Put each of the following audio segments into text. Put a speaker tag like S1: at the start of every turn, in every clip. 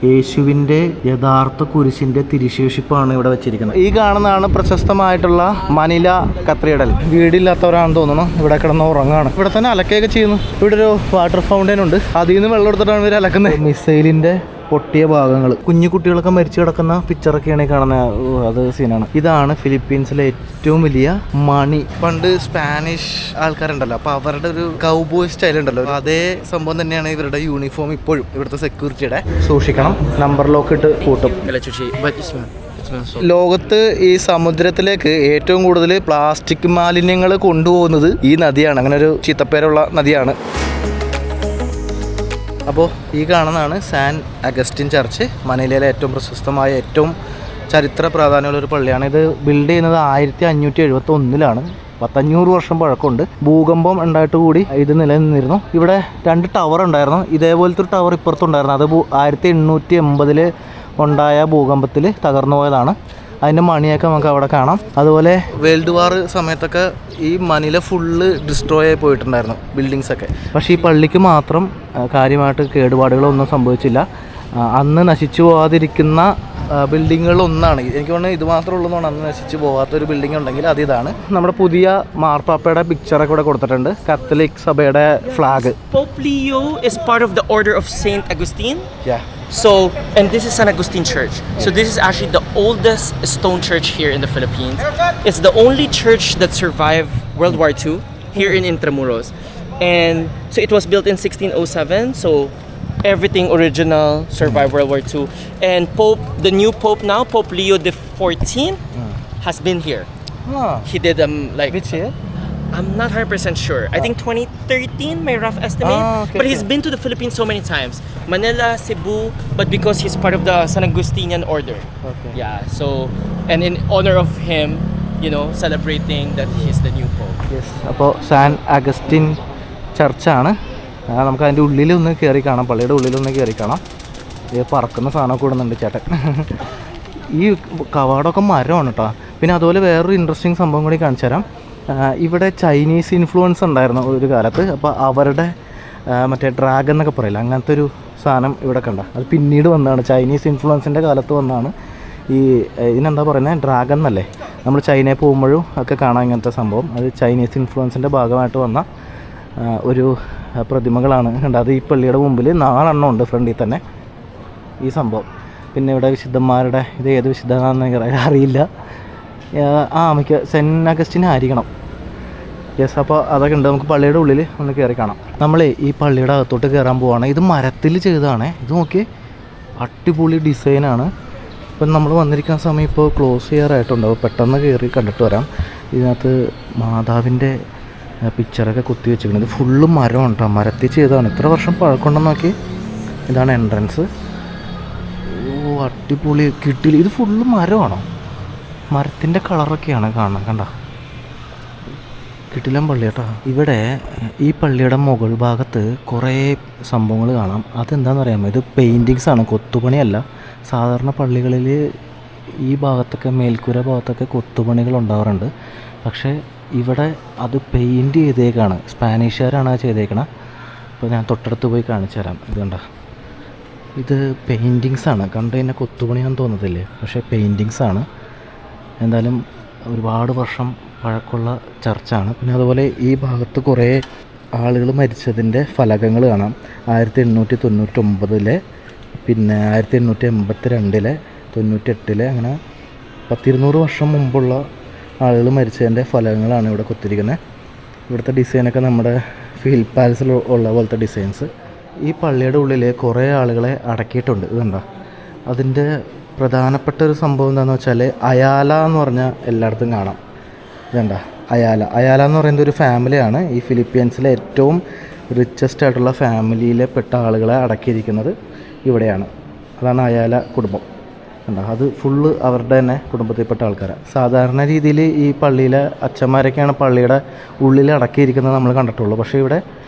S1: യേശുവിൻ്റെ യഥാർത്ഥ കുരിശിൻ്റെ തിരുശേഷിപ്പാണ് ഇവിടെ വെച്ചിരിക്കുന്നത്. ഈ കാണുന്നതാണ് പ്രശസ്തമായിട്ടുള്ള മനില കത്തീഡ്രൽ. വീടില്ലാത്തവരാണെന്ന് തോന്നുന്നു ഇവിടെ കിടന്ന് ഉറങ്ങാണ്. ഇവിടെ തന്നെ അലക്കുകയൊക്കെ ചെയ്യുന്നു. ഇവിടെ ഒരു വാട്ടർ ഫൗണ്ടൻ ഉണ്ട്, അതിൽ നിന്ന് വെള്ളം എടുത്തിട്ടാണ് ഇവർ അലക്കുന്നത്. മിസൈലിൻ്റെ പൊട്ടിയ ഭാഗങ്ങൾ, കുഞ്ഞു കുട്ടികളൊക്കെ മരിച്ചു കിടക്കുന്ന പിക്ചറൊക്കെയാണ് കാണുന്നത്. അത് സീനാണ്. ഇതാണ് ഫിലിപ്പീൻസിലെ ഏറ്റവും വലിയ മണി. പണ്ട് സ്പാനിഷ് ആൾക്കാരുണ്ടല്ലോ, അപ്പോൾ അവരുടെ ഒരു കൗബോയ് സ്റ്റൈൽ ഉണ്ടല്ലോ, അതേ സംഭവം തന്നെയാണ് ഇവരുടെ യൂണിഫോം ഇപ്പോഴും. ഇവിടുത്തെ സെക്യൂരിറ്റിയുടെ സൂക്ഷിക്കണം, നമ്പർ ലോക്ക് ഇട്ട് കൂട്ടും. ലോകത്ത് ഈ സമുദ്രത്തിലേക്ക് ഏറ്റവും കൂടുതൽ പ്ലാസ്റ്റിക് മാലിന്യങ്ങൾ കൊണ്ടുപോകുന്നത് ഈ നദിയാണ്. അങ്ങനെ ഒരു ചീത്തപ്പേരുള്ള നദിയാണ്. അപ്പോൾ ഈ കാണുന്നതാണ് സാൻ അഗസ്റ്റിൻ ചർച്ച്. മനിലയിലെ ഏറ്റവും പ്രശസ്തമായ ഏറ്റവും ചരിത്ര പ്രാധാന്യമുള്ളൊരു പള്ളിയാണ്. ഇത് ബിൽഡ് ചെയ്യുന്നത് 1571 1500 വർഷം പഴക്കമുണ്ട്. ഭൂകമ്പം ഉണ്ടായിട്ട് കൂടി ഇത് നിലനിന്നിരുന്നു. ഇവിടെ 2 ടവർ ഉണ്ടായിരുന്നു. ഇതേപോലത്തെ ഒരു ടവർ ഇപ്പുറത്തുണ്ടായിരുന്നു. അത് 1880 ഉണ്ടായ ഭൂകമ്പത്തിൽ തകർന്നു പോയതാണ്. അതിൻ്റെ മണിയൊക്കെ നമുക്ക് അവിടെ കാണാം. അതുപോലെ വേൾഡ് വാർ സമയത്തൊക്കെ ഈ മനില ഫുള്ള് ഡിസ്ട്രോയ് ആയി പോയിട്ടുണ്ടായിരുന്നു ബിൽഡിങ്സൊക്കെ. പക്ഷേ ഈ പള്ളിക്ക് മാത്രം കാര്യമായിട്ട് കേടുപാടുകളൊന്നും സംഭവിച്ചില്ല. അന്ന് നശിച്ചു പോകാതിരിക്കുന്ന ബിൽഡിങ്ങുകളൊന്നാണ്. എനിക്ക് തോന്നുന്നത് ഇത് മാത്രമേ ഉള്ളൂ എന്നാണ്. അന്ന് നശിച്ചു പോകാത്തൊരു ബിൽഡിംഗ് ഉണ്ടെങ്കിൽ അതിതാണ്. നമ്മുടെ പുതിയ മാർപ്പാപ്പയുടെ പിക്ചറൊക്കെ ഇവിടെ കൊടുത്തിട്ടുണ്ട്. കത്തോലിക് സഭയുടെ flag.
S2: Pope Leo is part of the order of Saint Augustine.
S1: Yeah.
S2: So, and this is San Agustin Church. So this is actually the oldest stone church here in the Philippines. It's the only church that survived World War II here in Intramuros. And so it was built in 1607. So everything original survived World War II. And the new Pope now, Pope Leo XIV, has been here. He did
S1: Which year?
S2: I'm not 100% sure. I think 2013, my rough estimate. But he's been to the Philippines so many times. Manila, Cebu, but because he's part of the San Agustinian order.
S1: Okay.
S2: Yeah, so, and in honor of him, celebrating that he's the new Pope.
S1: Yes. അപ്പോൾ San Augustine ചർച്ചാണ്. നമുക്ക് അതിൻ്റെ ഉള്ളിലൊന്ന് കയറി കാണാം. പള്ളിയുടെ ഉള്ളിലൊന്ന് കയറി കാണാം. ഇത് പറക്കുന്ന സാധനമൊക്കെ ഇടുന്നുണ്ട് ചേട്ടൻ. ഈ കവാടമൊക്കെ മരമാണ് കേട്ടോ. പിന്നെ അതുപോലെ വേറൊരു ഇൻട്രസ്റ്റിംഗ് സംഭവം കൂടി കാണിച്ചു തരാം. ഇവിടെ ചൈനീസ് ഇൻഫ്ലുവൻസ് ഉണ്ടായിരുന്നു ഒരു കാലത്ത്. അപ്പോൾ അവരുടെ മറ്റേ ഡ്രാഗൺ എന്നൊക്കെ പറയില്ല, അങ്ങനത്തെ ഒരു സാധനം ഇവിടെ കണ്ട. അത് പിന്നീട് വന്നതാണ്, ചൈനീസ് ഇൻഫ്ലുവൻസിൻ്റെ കാലത്ത് വന്നതാണ്. ഇതിനെന്താ പറയുന്നത്, ഡ്രാഗൺ എന്നല്ലേ. നമ്മൾ ചൈനയിൽ പോകുമ്പോഴും ഒക്കെ കാണാം ഇങ്ങനത്തെ സംഭവം. അത് ചൈനീസ് ഇൻഫ്ലുവൻസിൻ്റെ ഭാഗമായിട്ട് വന്ന ഒരു പ്രതിമകളാണ്. അത് ഈ പള്ളിയുടെ മുമ്പിൽ 4 എണ്ണം ഉണ്ട് ഫ്രണ്ടിൽ തന്നെ ഈ സംഭവം. പിന്നെ ഇവിടെ വിശുദ്ധന്മാരുടെ, ഇത് ഏത് വിശുദ്ധനാണെന്ന് അറിയില്ല. സെൻറ്റ് അഗസ്റ്റിൻ ആയിരിക്കണം. യെസ്. അപ്പോൾ അതൊക്കെ ഉണ്ട്. നമുക്ക് പള്ളിയുടെ ഉള്ളിൽ ഒന്ന് കയറി കാണാം. നമ്മൾ ഈ പള്ളിയുടെ അകത്തോട്ട് കയറാൻ പോവാണ്. ഇത് മരത്തിൽ ചെയ്തതാണ്. ഇത് നോക്കി, അടിപൊളി ഡിസൈനാണ്. ഇപ്പം നമ്മൾ വന്നിരിക്കുന്ന സമയം ഇപ്പോൾ ക്ലോസ് ചെയ്യാറായിട്ടുണ്ടാവും. പെട്ടെന്ന് കയറി കണ്ടിട്ട് വരാം. ഇതിനകത്ത് മാതാവിൻ്റെ പിക്ചറൊക്കെ കുത്തി വെച്ചിരിക്കുന്നത്. ഇത് ഫുള്ള് മരമാണ് കേട്ടോ, മരത്തിൽ ചെയ്തതാണ്. ഇത്ര വർഷം പഴക്കമുണ്ടെന്ന് നോക്കി. ഇതാണ് എൻട്രൻസ്. ഓ അടിപൊളി, കിട്ടില്ല. ഇത് ഫുള്ള് മരമാണോ? മരത്തിൻ്റെ കളറൊക്കെയാണ് കാണാൻ. കണ്ട, കിട്ടില്ല പള്ളി കേട്ടോ. ഇവിടെ ഈ പള്ളിയുടെ മുകൾ ഭാഗത്ത് കുറേ സംഭവങ്ങൾ കാണാം. അതെന്താണെന്ന് അറിയാമോ? ഇത് പെയിൻറ്റിങ്സാണ്, കൊത്തുപണിയല്ല. സാധാരണ പള്ളികളിൽ ഈ ഭാഗത്തൊക്കെ, മേൽക്കൂര ഭാഗത്തൊക്കെ കൊത്തുപണികൾ ഉണ്ടാവാറുണ്ട്. പക്ഷേ ഇവിടെ അത് പെയിൻറ്റ് ചെയ്തേക്കാണ്. സ്പാനിഷുകാരാണ് അത് ചെയ്തേക്കണത്. അപ്പോൾ ഞാൻ തൊട്ടടുത്ത് പോയി കാണിച്ചു തരാം. ഇത് കണ്ട, ഇത് പെയിൻറ്റിങ്സാണ്. കണ്ടു കഴിഞ്ഞാൽ കൊത്തുപണിയാണെന്ന് തോന്നത്തില്ലേ, പക്ഷേ പെയിൻറ്റിങ്സാണ്. എന്തായാലും ഒരുപാട് വർഷം പഴക്കമുള്ള ചർച്ചാണ്. പിന്നെ അതുപോലെ ഈ ഭാഗത്ത് കുറേ ആളുകൾ മരിച്ചതിൻ്റെ ഫലകങ്ങൾ കാണാം. 1899, പിന്നെ 1882, 98, അങ്ങനെ 100-200 വർഷം മുമ്പുള്ള ആളുകൾ മരിച്ചതിൻ്റെ ഫലകങ്ങളാണ് ഇവിടെ കൊത്തിരിക്കുന്നത്. ഇവിടുത്തെ ഡിസൈനൊക്കെ നമ്മുടെ ഫിൽ പാലസിൽ ഉള്ള പോലത്തെ ഡിസൈൻസ്. ഈ പള്ളിയുടെ ഉള്ളിൽ കുറേ ആളുകളെ അടക്കിയിട്ടുണ്ട്. ഇതുണ്ടോ? അതിൻ്റെ പ്രധാനപ്പെട്ട ഒരു സംഭവം എന്താണെന്ന് വെച്ചാൽ, അയാല എന്ന് പറഞ്ഞാൽ എല്ലായിടത്തും കാണാം. ഇതുണ്ട, അയാല എന്ന് പറയുന്നത് ഒരു ഫാമിലിയാണ്. ഈ ഫിലിപ്പീൻസിലെ ഏറ്റവും റിച്ചസ്റ്റ് ആയിട്ടുള്ള ഫാമിലിയിലെ പെട്ട ആളുകളെ അടക്കിയിരിക്കുന്നത് ഇവിടെയാണ്. അതാണ് അയാല കുടുംബം. കണ്ടോ, അത് ഫുള്ള് അവരുടെ തന്നെ കുടുംബത്തിൽപ്പെട്ട ആൾക്കാരാണ്. സാധാരണ രീതിയിൽ ഈ പള്ളിയിലെ അച്ഛന്മാരൊക്കെയാണ് പള്ളിയുടെ ഉള്ളിൽ അടക്കിയിരിക്കുന്നത് നമ്മൾ കണ്ടിട്ടുള്ളൂ. പക്ഷേ ഇവിടെ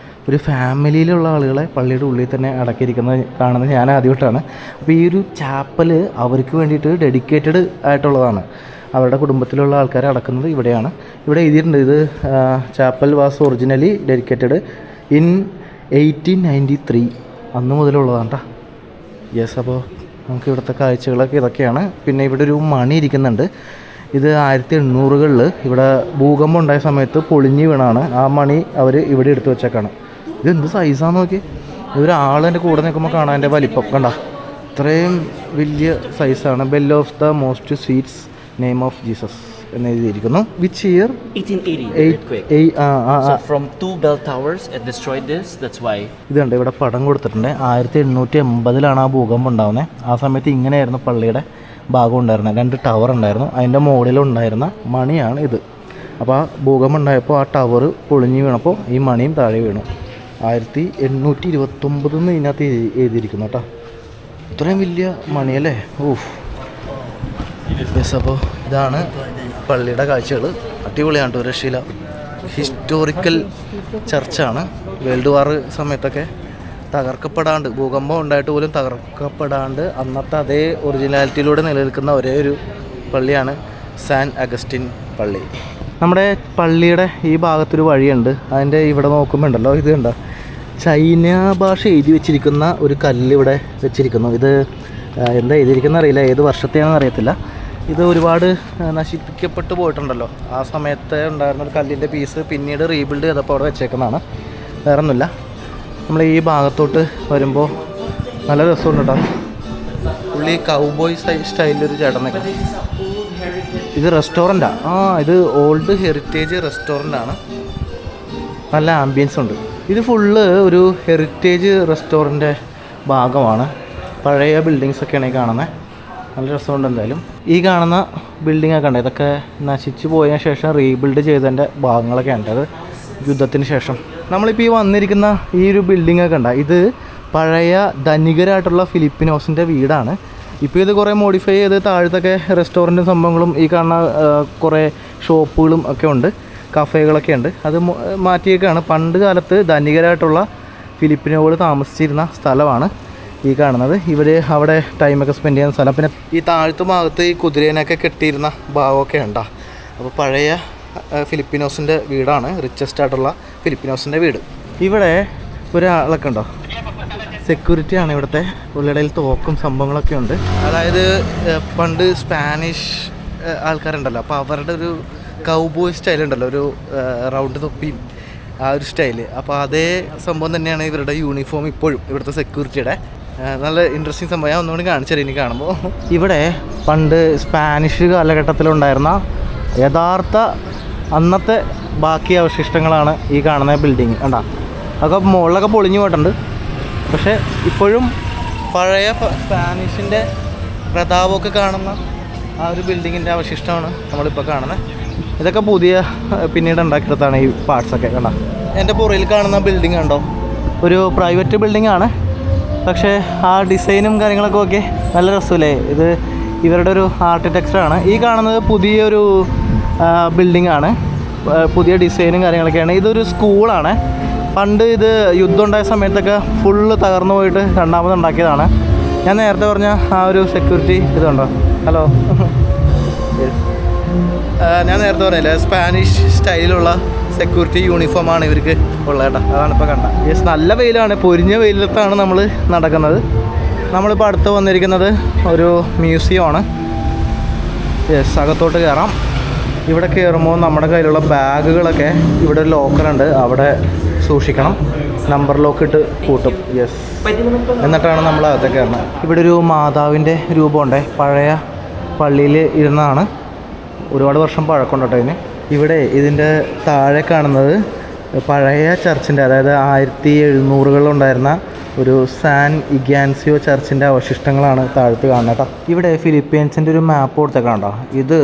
S1: ഒരു ഫാമിലിയിലുള്ള ആളുകളെ പള്ളിയുടെ ഉള്ളിൽ തന്നെ അടക്കിയിരിക്കുന്നത് കാണുന്നത് ഞാൻ ആദ്യമായിട്ടാണ്. അപ്പോൾ ഈ ഒരു ചാപ്പൽ അവർക്ക് വേണ്ടിയിട്ട് ഡെഡിക്കേറ്റഡ് ആയിട്ടുള്ളതാണ്. അവരുടെ കുടുംബത്തിലുള്ള ആൾക്കാരെ അടക്കുന്നത് ഇവിടെയാണ്. ഇവിടെ എഴുതിയിട്ടുണ്ട്, ഇത് chapel was originally dedicated in 1893, അന്ന് മുതലുള്ളതാണ് കേട്ടോ. യെസ്. അപ്പോൾ നമുക്ക് ഇവിടുത്തെ കാഴ്ചകളൊക്കെ ഇതൊക്കെയാണ്. പിന്നെ ഇവിടെ ഒരു മണി ഇരിക്കുന്നുണ്ട്. ഇത് 1800-കളിൽ ഇവിടെ ഭൂകമ്പം ഉണ്ടായ സമയത്ത് പൊളിഞ്ഞ് വീണാണ്. ആ മണി അവർ ഇവിടെ എടുത്തു വെച്ചേക്കാണ്. ഇതെന്ത് സൈസാന്ന് നോക്കി. ഇതൊരാളെൻ്റെ കൂടെ നിൽക്കുമ്പോൾ കാണാൻ എൻ്റെ വലിപ്പം കണ്ട, ഇത്രയും വലിയ സൈസാണ്. Bell of the most sweets name of Jesus എന്ന് എഴുതിയിരിക്കുന്നു. Which year?
S2: 1880 earthquake. So from 2 bell towers it destroyed this. That's why.
S1: ഇതുണ്ട്, ഇവിടെ പടം കൊടുത്തിട്ടുണ്ട്. 1880-ലാണ് ആ ഭൂകമ്പം ഉണ്ടാകുന്നത്. ആ സമയത്ത് ഇങ്ങനെയായിരുന്നു പള്ളിയുടെ ഭാഗം ഉണ്ടായിരുന്നത്. 2 ടവർ ഉണ്ടായിരുന്നു. അതിൻ്റെ മുകളിലുണ്ടായിരുന്ന മണിയാണ് ഇത്. അപ്പോൾ ആ ഭൂകമ്പം ഉണ്ടായപ്പോൾ ആ ടവർ പൊളിഞ്ഞ് വീണപ്പോൾ ഈ മണിയും താഴെ വീണു. 1829 ഇതിനകത്ത് എഴുതിയിരിക്കുന്നു കേട്ടോ. ഇത്രയും വലിയ മണിയല്ലേ. ഓഹ് യെസ്. അപ്പോൾ ഇതാണ് പള്ളിയുടെ കാഴ്ചകൾ. അടിപൊളിയാണ് കേട്ടോ, രക്ഷയില്ല. ഹിസ്റ്റോറിക്കൽ ചർച്ചാണ്. വേൾഡ് വാർ സമയത്തൊക്കെ തകർക്കപ്പെടാണ്ട്, ഭൂകമ്പം ഉണ്ടായിട്ട് പോലും തകർക്കപ്പെടാണ്ട് അന്നത്തെ അതേ ഒറിജിനാലിറ്റിയിലൂടെ നിലനിൽക്കുന്ന ഒരേ ഒരു പള്ളിയാണ് സാൻ അഗസ്റ്റിൻ പള്ളി. നമ്മുടെ പള്ളിയുടെ ഈ ഭാഗത്തൊരു വഴിയുണ്ട്. അതിൻ്റെ ഇവിടെ നോക്കുമ്പോൾ ഉണ്ടല്ലോ, ഇത് കണ്ടോ, ചൈന ഭാഷ എഴുതി വെച്ചിരിക്കുന്ന ഒരു കല്ല് ഇവിടെ വെച്ചിരിക്കുന്നു. ഇത് എന്താ എഴുതിയിരിക്കുന്ന അറിയില്ല, ഏത് വർഷത്തെയാണെന്ന് അറിയത്തില്ല. ഇത് ഒരുപാട് നശിപ്പിക്കപ്പെട്ടു പോയിട്ടുണ്ടല്ലോ. ആ സമയത്ത് ഉണ്ടായിരുന്ന ഒരു കല്ലിൻ്റെ പീസ് പിന്നീട് റീബിൽഡ് ചെയ്തപ്പോൾ അവിടെ വെച്ചേക്കുന്നതാണ്, വേറൊന്നുമില്ല. നമ്മൾ ഈ ഭാഗത്തോട്ട് വരുമ്പോൾ നല്ല രസമുണ്ട് കേട്ടോ. പുള്ളി കൗബോയ് സ്റ്റൈലിലൊരു ചേട്ടനൊക്കെ. ഇത് റെസ്റ്റോറൻറ്റാണ്. ഇത് ഓൾഡ് ഹെറിറ്റേജ് റെസ്റ്റോറൻ്റാണ്. നല്ല ആംബിയൻസ് ഉണ്ട്. ഇത് ഫുള്ള് ഒരു ഹെറിറ്റേജ് റെസ്റ്റോറൻറ്റ് ഭാഗമാണ്. പഴയ ബിൽഡിങ്സൊക്കെയാണ് ഈ കാണുന്നത്. നല്ല രസമുണ്ട്. എന്തായാലും ഈ കാണുന്ന ബിൽഡിങ്ങൊക്കെ ഉണ്ട്, ഇതൊക്കെ നശിച്ചു പോയതിനു ശേഷം റീബിൽഡ് ചെയ്തതിൻ്റെ ഭാഗങ്ങളൊക്കെ ഉണ്ട്. അത് യുദ്ധത്തിന് ശേഷം. നമ്മളിപ്പോൾ ഈ വന്നിരിക്കുന്ന ഈ ഒരു ബിൽഡിങ്ങൊക്കെ ഉണ്ട്, ഇത് പഴയ ധനികരായിട്ടുള്ള ഫിലിപ്പിനോസിൻ്റെ വീടാണ്. ഇപ്പോൾ ഇത് കുറേ മോഡിഫൈ ചെയ്ത് താഴത്തൊക്കെ റെസ്റ്റോറൻറ്റും സംഭവങ്ങളും ഈ കാണുന്ന കുറേ ഷോപ്പുകളും ഒക്കെ ഉണ്ട്, കഫേകളൊക്കെ ഉണ്ട്. അത് മാറ്റിയേക്കാണ്. പണ്ട് കാലത്ത് ധനികരായിട്ടുള്ള ഫിലിപ്പിനോകൾ താമസിച്ചിരുന്ന സ്ഥലമാണ് ഈ കാണുന്നത്. ഇവർ അവിടെ ടൈമൊക്കെ സ്പെൻഡ് ചെയ്യുന്ന സ്ഥലം. പിന്നെ ഈ താഴത്തെ ഭാഗത്ത് ഈ കുതിരേനൊക്കെ കെട്ടിയിരുന്ന ഭാഗമൊക്കെ ഉണ്ടാ. അപ്പോൾ പഴയ ഫിലിപ്പിനോസിൻ്റെ വീടാണ്, റിച്ചസ്റ്റ് ആയിട്ടുള്ള ഫിലിപ്പിനോസിൻ്റെ വീട്. ഇവിടെ ഒരാളൊക്കെ ഉണ്ടോ, സെക്യൂരിറ്റിയാണ് ഇവിടുത്തെ. പുള്ളിയുടെ തോക്കും സംഭവങ്ങളൊക്കെ ഉണ്ട്. അതായത് പണ്ട് സ്പാനിഷ് ആൾക്കാരുണ്ടല്ലോ, അപ്പോൾ അവരുടെ ഒരു കൗബോയ് സ്റ്റൈലുണ്ടല്ലോ, ഒരു റൗണ്ട് തൊപ്പിയും ആ ഒരു സ്റ്റൈല്. അപ്പോൾ അതേ സംഭവം തന്നെയാണ് ഇവരുടെ യൂണിഫോം ഇപ്പോഴും, ഇവിടുത്തെ സെക്യൂരിറ്റിയുടെ. നല്ല ഇൻട്രസ്റ്റിംഗ് സംഭവം. ഞാൻ ഒന്നുകൂടി കാണിച്ചു തരാം ഇനി കാണുമ്പോൾ. ഇവിടെ പണ്ട് സ്പാനിഷ് കാലഘട്ടത്തിലുണ്ടായിരുന്ന യഥാർത്ഥ അന്നത്തെ ബാക്കി അവശിഷ്ടങ്ങളാണ് ഈ കാണുന്ന ബിൽഡിങ്. കണ്ടാ, അതൊക്കെ മുകളിലൊക്കെ പൊളിഞ്ഞു പോയിട്ടുണ്ട്. പക്ഷേ ഇപ്പോഴും പഴയ സ്പാനിഷിൻ്റെ പ്രതാപമൊക്കെ കാണുന്ന ആ ഒരു ബിൽഡിങ്ങിൻ്റെ അവശിഷ്ടമാണ് നമ്മളിപ്പോൾ കാണുന്നത്. ഇതൊക്കെ പുതിയ പിന്നീട് ഉണ്ടാക്കിയെടുത്താണ് ഈ പാർട്സൊക്കെ. കണ്ടോ, എൻ്റെ പുറയിൽ കാണുന്ന ബിൽഡിംഗ് കണ്ടോ, ഒരു പ്രൈവറ്റ് ബിൽഡിംഗ് ആണ്. പക്ഷേ ആ ഡിസൈനും കാര്യങ്ങളൊക്കെ ഓക്കെ, നല്ല രസമില്ലേ. ഇത് ഇവരുടെ ഒരു ആർക്കിടെക്ചറാണ്. ഈ കാണുന്നത് പുതിയൊരു ബിൽഡിംഗ് ആണ്, പുതിയ ഡിസൈനും കാര്യങ്ങളൊക്കെയാണ്. ഇതൊരു സ്കൂളാണ്. പണ്ട് ഇത് യുദ്ധം ഉണ്ടായ സമയത്തൊക്കെ ഫുള്ള് തകർന്നു പോയിട്ട് രണ്ടാമത് ഉണ്ടാക്കിയതാണ്. ഞാൻ നേരത്തെ പറഞ്ഞ ആ ഒരു സെക്യൂരിറ്റി ഇതുണ്ടോ, ഹലോ, ഞാൻ നേരത്തെ പറഞ്ഞില്ലേ, സ്പാനിഷ് സ്റ്റൈലുള്ള സെക്യൂരിറ്റി യൂണിഫോമാണ് ഇവർക്ക് ഉള്ളത് കേട്ടോ. അതാണ് ഇപ്പോൾ കണ്ടത്. യെസ്, നല്ല വെയിലാണ്. പൊരിഞ്ഞ വെയിലത്താണ് നമ്മൾ നടക്കുന്നത്. നമ്മളിപ്പോൾ അടുത്ത് വന്നിരിക്കുന്നത് ഒരു മ്യൂസിയമാണ്. യെസ്, അകത്തോട്ട് കയറാം. ഇവിടെ കയറുമ്പോൾ നമ്മുടെ കയ്യിലുള്ള ബാഗുകളൊക്കെ ഇവിടെ ഒരു ലോക്കറുണ്ട്, അവിടെ സൂക്ഷിക്കണം. നമ്പർ ലോക്ക് ഇട്ട് പൂട്ടും. യെസ്, എന്നിട്ടാണ് നമ്മൾ അകത്തേക്ക് കയറുന്നത്. ഇവിടെ ഒരു മാതാവിൻ്റെ രൂപമുണ്ട്, പഴയ പള്ളിയിൽ ഇരുന്നതാണ്. ഒരുപാട് വർഷം പഴക്കമുണ്ട് കേട്ടോ ഇതിന്. ഇവിടെ ഇതിൻ്റെ താഴെ കാണുന്നത് പഴയ ചർച്ചിൻ്റെ, അതായത് 1700-കളിലുണ്ടായിരുന്ന ഒരു സാൻ ഇഗ്യാൻസിയോ ചർച്ചിൻ്റെ അവശിഷ്ടങ്ങളാണ് താഴത്ത് കാണുന്നത് കേട്ടോ. ഇവിടെ ഫിലിപ്പീൻസിൻ്റെ ഒരു മാപ്പ് കൊടുത്തേക്കാണ്ടോ. ഇത്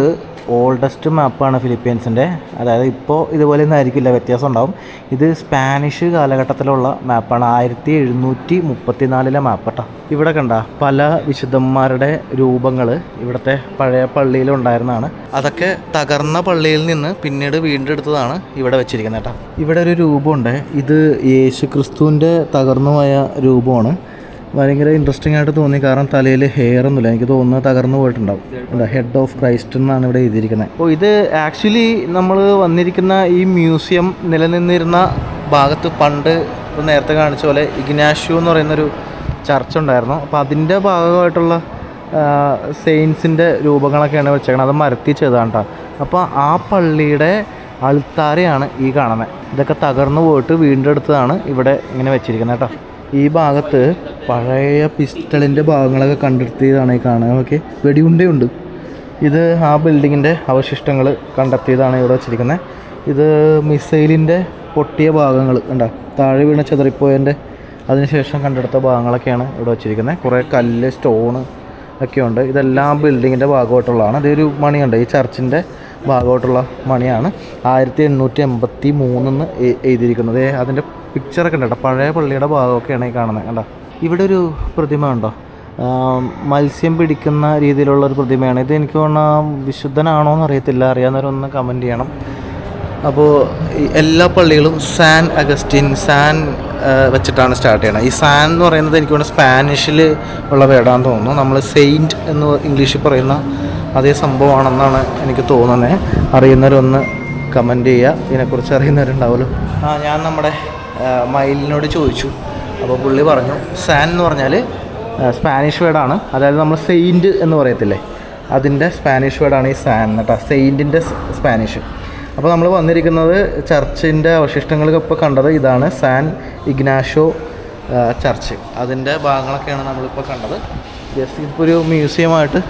S1: ഓൾഡസ്റ്റ് മാപ്പാണ് ഫിലിപ്പീൻസിൻ്റെ. അതായത് ഇപ്പോൾ ഇതുപോലെ ഒന്നും ആയിരിക്കില്ല, വ്യത്യാസം ഉണ്ടാവും. ഇത് സ്പാനിഷ് കാലഘട്ടത്തിലുള്ള മാപ്പാണ്, 1734 മാപ്പ് കേട്ടോ. ഇവിടെ കണ്ട പല വിശുദ്ധന്മാരുടെ രൂപങ്ങൾ ഇവിടുത്തെ പഴയ പള്ളിയിലുണ്ടായിരുന്നതാണ്. അതൊക്കെ തകർന്ന പള്ളിയിൽ നിന്ന് പിന്നീട് വീണ്ടെടുത്തതാണ് ഇവിടെ വെച്ചിരിക്കുന്നത് കേട്ടോ. ഇവിടെ ഒരു രൂപമുണ്ട്, ഇത് യേശു ക്രിസ്തുവിൻ്റെ തകർന്നുപോയ രൂപമാണ്. ഭയങ്കര ഇൻട്രസ്റ്റിംഗ് ആയിട്ട് തോന്നി, കാരണം തലയിൽ ഹെയർ ഒന്നുമില്ല. എനിക്ക് തോന്നുന്നത് തകർന്നു പോയിട്ടുണ്ടാവും. ഹെഡ് ഓഫ് ക്രൈസ്റ്റ് എന്നാണ് ഇവിടെ എഴുതിയിരിക്കുന്നത്. അപ്പോൾ ഇത് ആക്ച്വലി നമ്മൾ വന്നിരിക്കുന്ന ഈ മ്യൂസിയം നിലനിന്നിരുന്ന ഭാഗത്ത് പണ്ട് നേരത്തെ കാണിച്ച പോലെ ഇഗ്നാഷ്യോ എന്ന് പറയുന്നൊരു ചർച്ച് ഉണ്ടായിരുന്നു. അപ്പോൾ അതിൻ്റെ ഭാഗമായിട്ടുള്ള സെയിൻസിൻ്റെ രൂപങ്ങളൊക്കെയാണ് വെച്ചേക്കുന്നത്. അത് മരത്തിൽ ചെയ്തതാണ് കേട്ടോ. അപ്പോൾ ആ പള്ളിയുടെ അൾത്താരയാണ് ഈ കാണുന്നത്. ഇതൊക്കെ തകർന്നു പോയിട്ട് വീണ്ടെടുത്തതാണ് ഇവിടെ ഇങ്ങനെ വെച്ചിരിക്കുന്നത് കേട്ടോ. ഈ ഭാഗത്ത് പഴയ പിസ്റ്റളിൻ്റെ ഭാഗങ്ങളൊക്കെ കണ്ടെത്തിയതാണ് ഈ കാണുന്നത്. ഓക്കെ, വെടിയുണ്ടയുണ്ട്. ഇത് ആ ബിൽഡിങ്ങിൻ്റെ അവശിഷ്ടങ്ങൾ കണ്ടെത്തിയതാണ് ഇവിടെ വെച്ചിരിക്കുന്നത്. ഇത് മിസൈലിൻ്റെ പൊട്ടിയ ഭാഗങ്ങൾ ഉണ്ടോ, താഴെ വീണ ചെതറിപ്പോയതിൻ്റെ അതിനുശേഷം കണ്ടെടുത്ത ഭാഗങ്ങളൊക്കെയാണ് ഇവിടെ വെച്ചിരിക്കുന്നത്. കുറേ കല്ല്, സ്റ്റോണ് ഒക്കെ ഉണ്ട്. ഇതെല്ലാം ബിൽഡിങ്ങിൻ്റെ ഭാഗമായിട്ടുള്ളതാണ്. ഇതൊരു മണിയുണ്ട്, ഈ ചർച്ചിൻ്റെ ഭാഗമായിട്ടുള്ള മണിയാണ്. 1883 എഴുതിയിരിക്കുന്നത്. അതിൻ്റെ പിക്ചറൊക്കെ ഉണ്ട് കേട്ടോ. പഴയ പള്ളിയുടെ ഭാഗമൊക്കെയാണ് ഈ കാണുന്നത് കണ്ടോ. ഇവിടെ ഒരു പ്രതിമ ഉണ്ടോ, മത്സ്യം പിടിക്കുന്ന രീതിയിലുള്ളൊരു പ്രതിമയാണ് ഇത്. എനിക്ക് തോന്നുന്നു വിശുദ്ധനാണോ എന്ന് അറിയത്തില്ല, അറിയാവുന്നവരൊന്ന് കമൻറ്റ് ചെയ്യണം. അപ്പോൾ എല്ലാ പള്ളികളും സാൻ അഗസ്റ്റിൻ വെച്ചിട്ടാണ് സ്റ്റാർട്ട് ചെയ്യണത്. ഈ സാൻ എന്ന് പറയുന്നത് എനിക്ക് തോന്നുന്നു സ്പാനിഷിൽ ഉള്ള വേർഡാന്ന് തോന്നുന്നു. നമ്മൾ സെയിൻറ്റ് എന്ന് ഇംഗ്ലീഷിൽ പറയുന്ന അതേ സംഭവമാണെന്നാണ് എനിക്ക് തോന്നുന്നത്. അറിയുന്നവരൊന്ന് കമൻറ്റ് ചെയ്യുക, ഇതിനെക്കുറിച്ച് അറിയുന്നവരുണ്ടാവുമല്ലോ. ഞാൻ നമ്മുടെ മയിലിനോട് ചോദിച്ചു. അപ്പോൾ പുള്ളി പറഞ്ഞു സാൻ എന്ന് പറഞ്ഞാൽ സ്പാനിഷ് വേർഡാണ്. അതായത് നമ്മൾ സെയിൻറ്റ് എന്ന് പറയത്തില്ലേ, അതിൻ്റെ സ്പാനിഷ് വേർഡാണ് ഈ സാൻ കേട്ടോ, സെയിൻറ്റിൻ്റെ സ്പാനിഷ്. അപ്പോൾ നമ്മൾ വന്നിരിക്കുന്നത് ചർച്ചിൻ്റെ അവശിഷ്ടങ്ങളൊക്കെ ഇപ്പോൾ കണ്ടത് ഇതാണ് സാൻ ഇഗ്നാഷ്യോ ചർച്ച്. അതിൻ്റെ ഭാഗങ്ങളൊക്കെയാണ് നമ്മളിപ്പോൾ കണ്ടത്. ജസ്റ്റ് ഇപ്പോൾ ഒരു മ്യൂസിയമായിട്ട്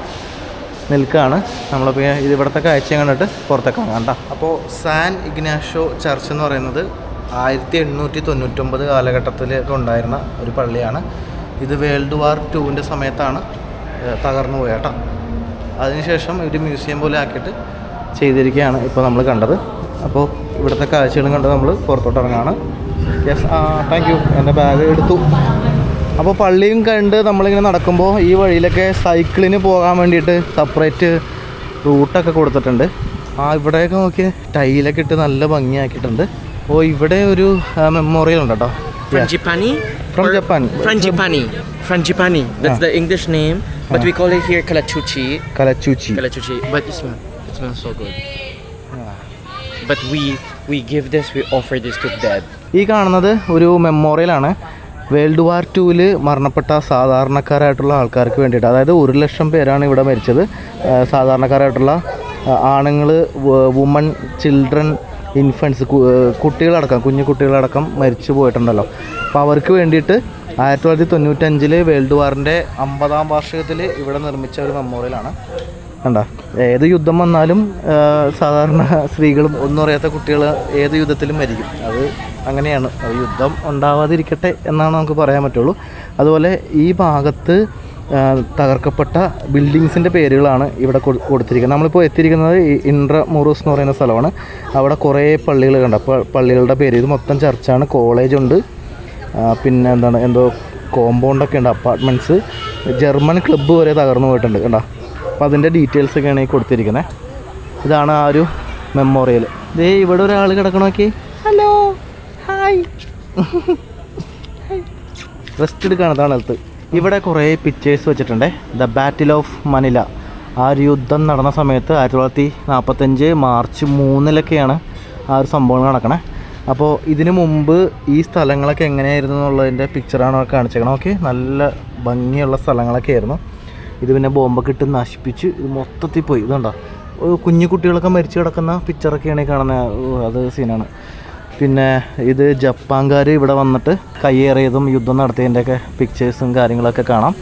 S1: നിൽക്കുകയാണ്. നമ്മളിപ്പോൾ ഇത് ഇവിടുത്തെ കാഴ്ച കണ്ടിട്ട് പുറത്തേക്ക് കണ്ട. അപ്പോൾ സാൻ ഇഗ്നാഷ്യോ ചർച്ച് എന്ന് പറയുന്നത് 1899 കാലഘട്ടത്തിലൊക്കെ ഉണ്ടായിരുന്ന ഒരു പള്ളിയാണ്. ഇത് വേൾഡ് വാർ 2 സമയത്താണ് തകർന്നു പോയ കേട്ടോ. അതിനുശേഷം ഒരു മ്യൂസിയം പോലെ ആക്കിയിട്ട് ചെയ്തിരിക്കുകയാണ് ഇപ്പോൾ നമ്മൾ കണ്ടത്. അപ്പോൾ ഇവിടുത്തെ കാഴ്ചകളും കണ്ട് നമ്മൾ പുറത്തോട്ട് ഇറങ്ങുകയാണ്. Yes, thank you. എൻ്റെ ബാഗ് എടുത്തു. അപ്പോൾ പള്ളിയും കണ്ട് നമ്മളിങ്ങനെ നടക്കുമ്പോൾ ഈ വഴിയിലൊക്കെ സൈക്കിളിന് പോകാൻ വേണ്ടിയിട്ട് സെപ്പറേറ്റ് റൂട്ടൊക്കെ കൊടുത്തിട്ടുണ്ട്. ഇവിടെയൊക്കെ നോക്കി ടൈലൊക്കെ ഇട്ട് നല്ല ഭംഗിയാക്കിയിട്ടുണ്ട്. ഓ, ഇവിടെ ഒരു മെമ്മോറിയൽ ഉണ്ട് കേട്ടോ.
S2: Frangipani?
S1: From Japan.
S2: Frangipani. That's the English name, but we call it here Kalachuchi.
S1: Kalachuchi.
S2: But it smells so good. But we give this, we offer this to dead.
S1: ഈ കാണുന്നത് ഒരു മെമ്മോറിയലാണ്. വേൾഡ് വാർ 2 മരണപ്പെട്ട സാധാരണക്കാരായിട്ടുള്ള ആൾക്കാർക്ക് വേണ്ടിയിട്ട്. അതായത് 100,000 പേരാണ് ഇവിടെ മരിച്ചത്. സാധാരണക്കാരായിട്ടുള്ള ആണുങ്ങൾ, വുമൺ, ചിൽഡ്രൻ, ഇൻഫൻസ്, കുട്ടികളടക്കം, കുഞ്ഞു കുട്ടികളടക്കം മരിച്ചു പോയിട്ടുണ്ടല്ലോ. അപ്പോൾ അവർക്ക് വേണ്ടിയിട്ട് 1995 വേൾഡ് വാറിൻ്റെ 50ാം വാർഷികത്തിൽ ഇവിടെ നിർമ്മിച്ച ഒരു മെമ്മോറിയലാണ്. കണ്ടോ, ഏത് യുദ്ധം വന്നാലും സാധാരണ സ്ത്രീകളും ഒന്നും അറിയാത്ത കുട്ടികൾ ഏത് യുദ്ധത്തിലും മരിക്കും. അത് അങ്ങനെയാണ്. യുദ്ധം ഉണ്ടാവാതിരിക്കട്ടെ എന്നാണ് നമുക്ക് പറയാൻ പറ്റുള്ളൂ. അതുപോലെ ഈ ഭാഗത്ത് തകർക്കപ്പെട്ട ബിൽഡിങ്സിൻ്റെ പേരുകളാണ് ഇവിടെ കൊടുത്തിരിക്കുന്നത്. നമ്മളിപ്പോൾ എത്തിയിരിക്കുന്നത് ഇൻട്രമുറോസ് എന്ന് പറയുന്ന സ്ഥലമാണ്. അവിടെ കുറേ പള്ളികൾ കണ്ട, പള്ളികളുടെ പേര്. ഇത് മൊത്തം ചർച്ചാണ്, കോളേജുണ്ട്, പിന്നെ എന്താണ്, എന്തോ കോമ്പൗണ്ടൊക്കെ ഉണ്ട്, അപ്പാർട്ട്മെൻറ്റ്സ്, ജർമ്മൻ ക്ലബ്ബ് വരെ തകർന്നു പോയിട്ടുണ്ട് കണ്ടോ. അപ്പോൾ അതിൻ്റെ ഡീറ്റെയിൽസൊക്കെയാണ് ഈ കൊടുത്തിരിക്കുന്നത്. ഇതാണ് ആ ഒരു മെമ്മോറിയൽ. ദേ ഇവിടെ ഒരാൾ കിടക്കണോക്കി. Hello, hi. റെസ്റ്റ് എടുക്കുകയാണ് തണലത്ത്. ഇവിടെ കുറേ പിക്ചേഴ്സ് വെച്ചിട്ടുണ്ട്. ദ ബാറ്റിൽ ഓഫ് മനില, ആ ഒരു യുദ്ധം നടന്ന സമയത്ത് 1945 മാർച്ച് 3 ആ ഒരു സംഭവം നടക്കണേ. അപ്പോൾ ഇതിനു മുമ്പ് ഈ സ്ഥലങ്ങളൊക്കെ എങ്ങനെയായിരുന്നു എന്നുള്ളതിൻ്റെ പിക്ചറാണ് കാണിച്ചേക്കണം. ഓക്കെ, നല്ല ഭംഗിയുള്ള സ്ഥലങ്ങളൊക്കെ ആയിരുന്നു. ഇത് പിന്നെ ബോംബൊക്കെ ഇട്ട് നശിപ്പിച്ച് ഇത് മൊത്തത്തിൽ പോയി. ഇതുണ്ടോ, കുഞ്ഞു കുട്ടികളൊക്കെ മരിച്ചു കിടക്കുന്ന പിക്ചറൊക്കെയാണ് കാണുന്നത്. അത് സീനാണ്. പിന്നെ ഇത് ജപ്പാൻകാർ ഇവിടെ വന്നിട്ട് കയ്യേറിയതും യുദ്ധം നടത്തിയതിൻ്റെയൊക്കെ പിക്ചേഴ്സും കാര്യങ്ങളൊക്കെ കാണാം.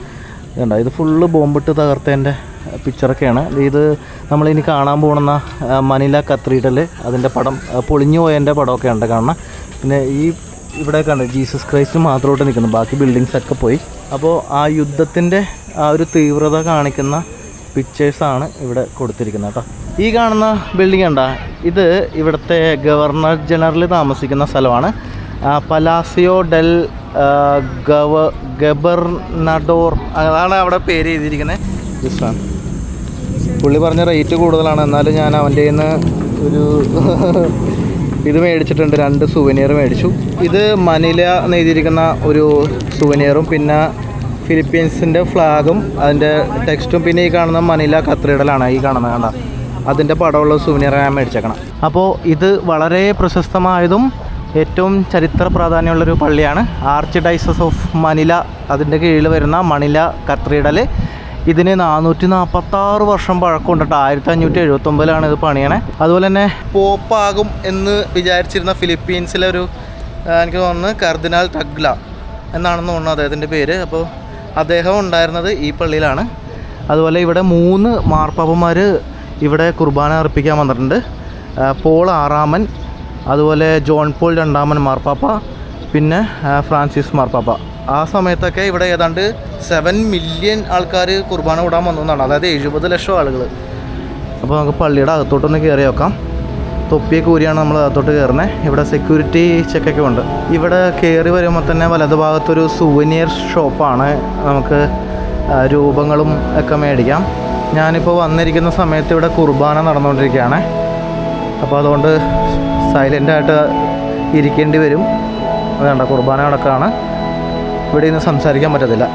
S1: ഇതുണ്ടോ, ഇത് ഫുള്ള് ബോംബിട്ട് തകർത്തതിൻ്റെ പിക്ചറൊക്കെയാണ്. ഇത് നമ്മളിനി കാണാൻ പോകുന്ന മനില കത്തീഡ്രൽ, അതിൻ്റെ പടം പൊളിഞ്ഞു പോയതിൻ്റെ പടമൊക്കെ ഉണ്ട് കാണണം. പിന്നെ ഈ ഇവിടെ കണ്ട് ജീസസ് ക്രൈസ്റ്റ് മാത്രമായിട്ട് നിൽക്കുന്നു, ബാക്കി ബിൽഡിങ്സൊക്കെ പോയി. അപ്പോൾ ആ യുദ്ധത്തിൻ്റെ ആ ഒരു തീവ്രത കാണിക്കുന്ന പിക്ചേഴ്സാണ് ഇവിടെ കൊടുത്തിരിക്കുന്നത് കേട്ടോ. ഈ കാണുന്ന ബിൽഡിംഗ് കണ്ട, ഇത് ഇവിടുത്തെ ഗവർണർ ജനറൽ താമസിക്കുന്ന സ്ഥലമാണ്. പലാസിയോ ഡെൽ ഗബർണഡോർ അതാണ് അവിടെ പേര് ചെയ്തിരിക്കുന്നത്. ജസ്റ്റാണ് പുള്ളി പറഞ്ഞ റേറ്റ് കൂടുതലാണ്, എന്നാലും ഞാൻ അവൻ്റെ കയ്യിൽ നിന്ന് ഒരു ഇത് മേടിച്ചിട്ടുണ്ട്. 2 സുവനിയർ മേടിച്ചു. ഇത് മനില എന്നെഴുതിയിരിക്കുന്ന ഒരു സുവനിയറും പിന്നെ ഫിലിപ്പീൻസിൻ്റെ ഫ്ലാഗും അതിൻ്റെ ടെക്സ്റ്റും പിന്നെ ഈ കാണുന്ന മനില കത്തീഡ്രലാണ് ഈ കാണുന്നത് കണ്ട, അതിൻ്റെ പടമുള്ള സുവനിയർ ഞാൻ മേടിച്ചേക്കണം. അപ്പോൾ ഇത് വളരെ പ്രശസ്തമായതും ഏറ്റവും ചരിത്ര പ്രാധാന്യമുള്ളൊരു പള്ളിയാണ് ആർച്ച് ഡയസസ് ഓഫ് മനില. അതിൻ്റെ കീഴിൽ വരുന്ന മണില കത്തീഡ്രൽ. ഇതിന് 446 വർഷം പഴക്കമുണ്ടിട്ട്. 1579 ഇത് പണിയണേ. അതുപോലെ തന്നെ പോപ്പാകും എന്ന് വിചാരിച്ചിരുന്ന ഫിലിപ്പീൻസിലെ ഒരു എനിക്ക് തോന്നുന്നു കർദിനാൾ ടഗ്ല എന്നാണെന്ന് തോന്നുന്നു അദ്ദേഹത്തിൻ്റെ പേര്. അപ്പോൾ അദ്ദേഹം ഉണ്ടായിരുന്നത് ഈ പള്ളിയിലാണ്. അതുപോലെ ഇവിടെ 3 മാർപ്പാപ്പന്മാർ ഇവിടെ കുർബാന അർപ്പിക്കാൻ വന്നിട്ടുണ്ട്. പോൾ 6-ാമൻ, അതുപോലെ ജോൺ പോൾ 2-ാമൻ മാർപ്പാപ്പ, പിന്നെ ഫ്രാൻസിസ് മാർപ്പാപ്പ. ആ സമയത്തൊക്കെ ഇവിടെ ഏതാണ്ട് 7 മില്യൺ ആൾക്കാർ കുർബാന വിടാൻ വന്നു എന്നാണ്. അതായത് 70 ലക്ഷം ആളുകൾ. അപ്പോൾ നമുക്ക് പള്ളിയുടെ അകത്തോട്ടൊന്ന് കയറി നോക്കാം. തൊപ്പിയൊക്കെ ഊരിയാണ് നമ്മൾ അകത്തോട്ട് കയറുന്നത്. ഇവിടെ സെക്യൂരിറ്റി ചെക്കൊക്കെ ഉണ്ട്. ഇവിടെ കയറി വരുമ്പോൾ തന്നെ വലതുഭാഗത്തൊരു സുവനിയർ ഷോപ്പാണ്. നമുക്ക് രൂപങ്ങളും ഒക്കെ മേടിക്കാം. ഞാനിപ്പോൾ വന്നിരിക്കുന്ന സമയത്ത് ഇവിടെ കുർബാന നടന്നുകൊണ്ടിരിക്കുകയാണ്. അപ്പോൾ അതുകൊണ്ട് സൈലൻ്റായിട്ട് ഇരിക്കേണ്ടി വരും. അതുകൊണ്ട് കുർബാന നടക്കുകയാണ്. ഇവിടെ നിന്ന് സംസാരിക്കാൻ പറ്റത്തില്ല.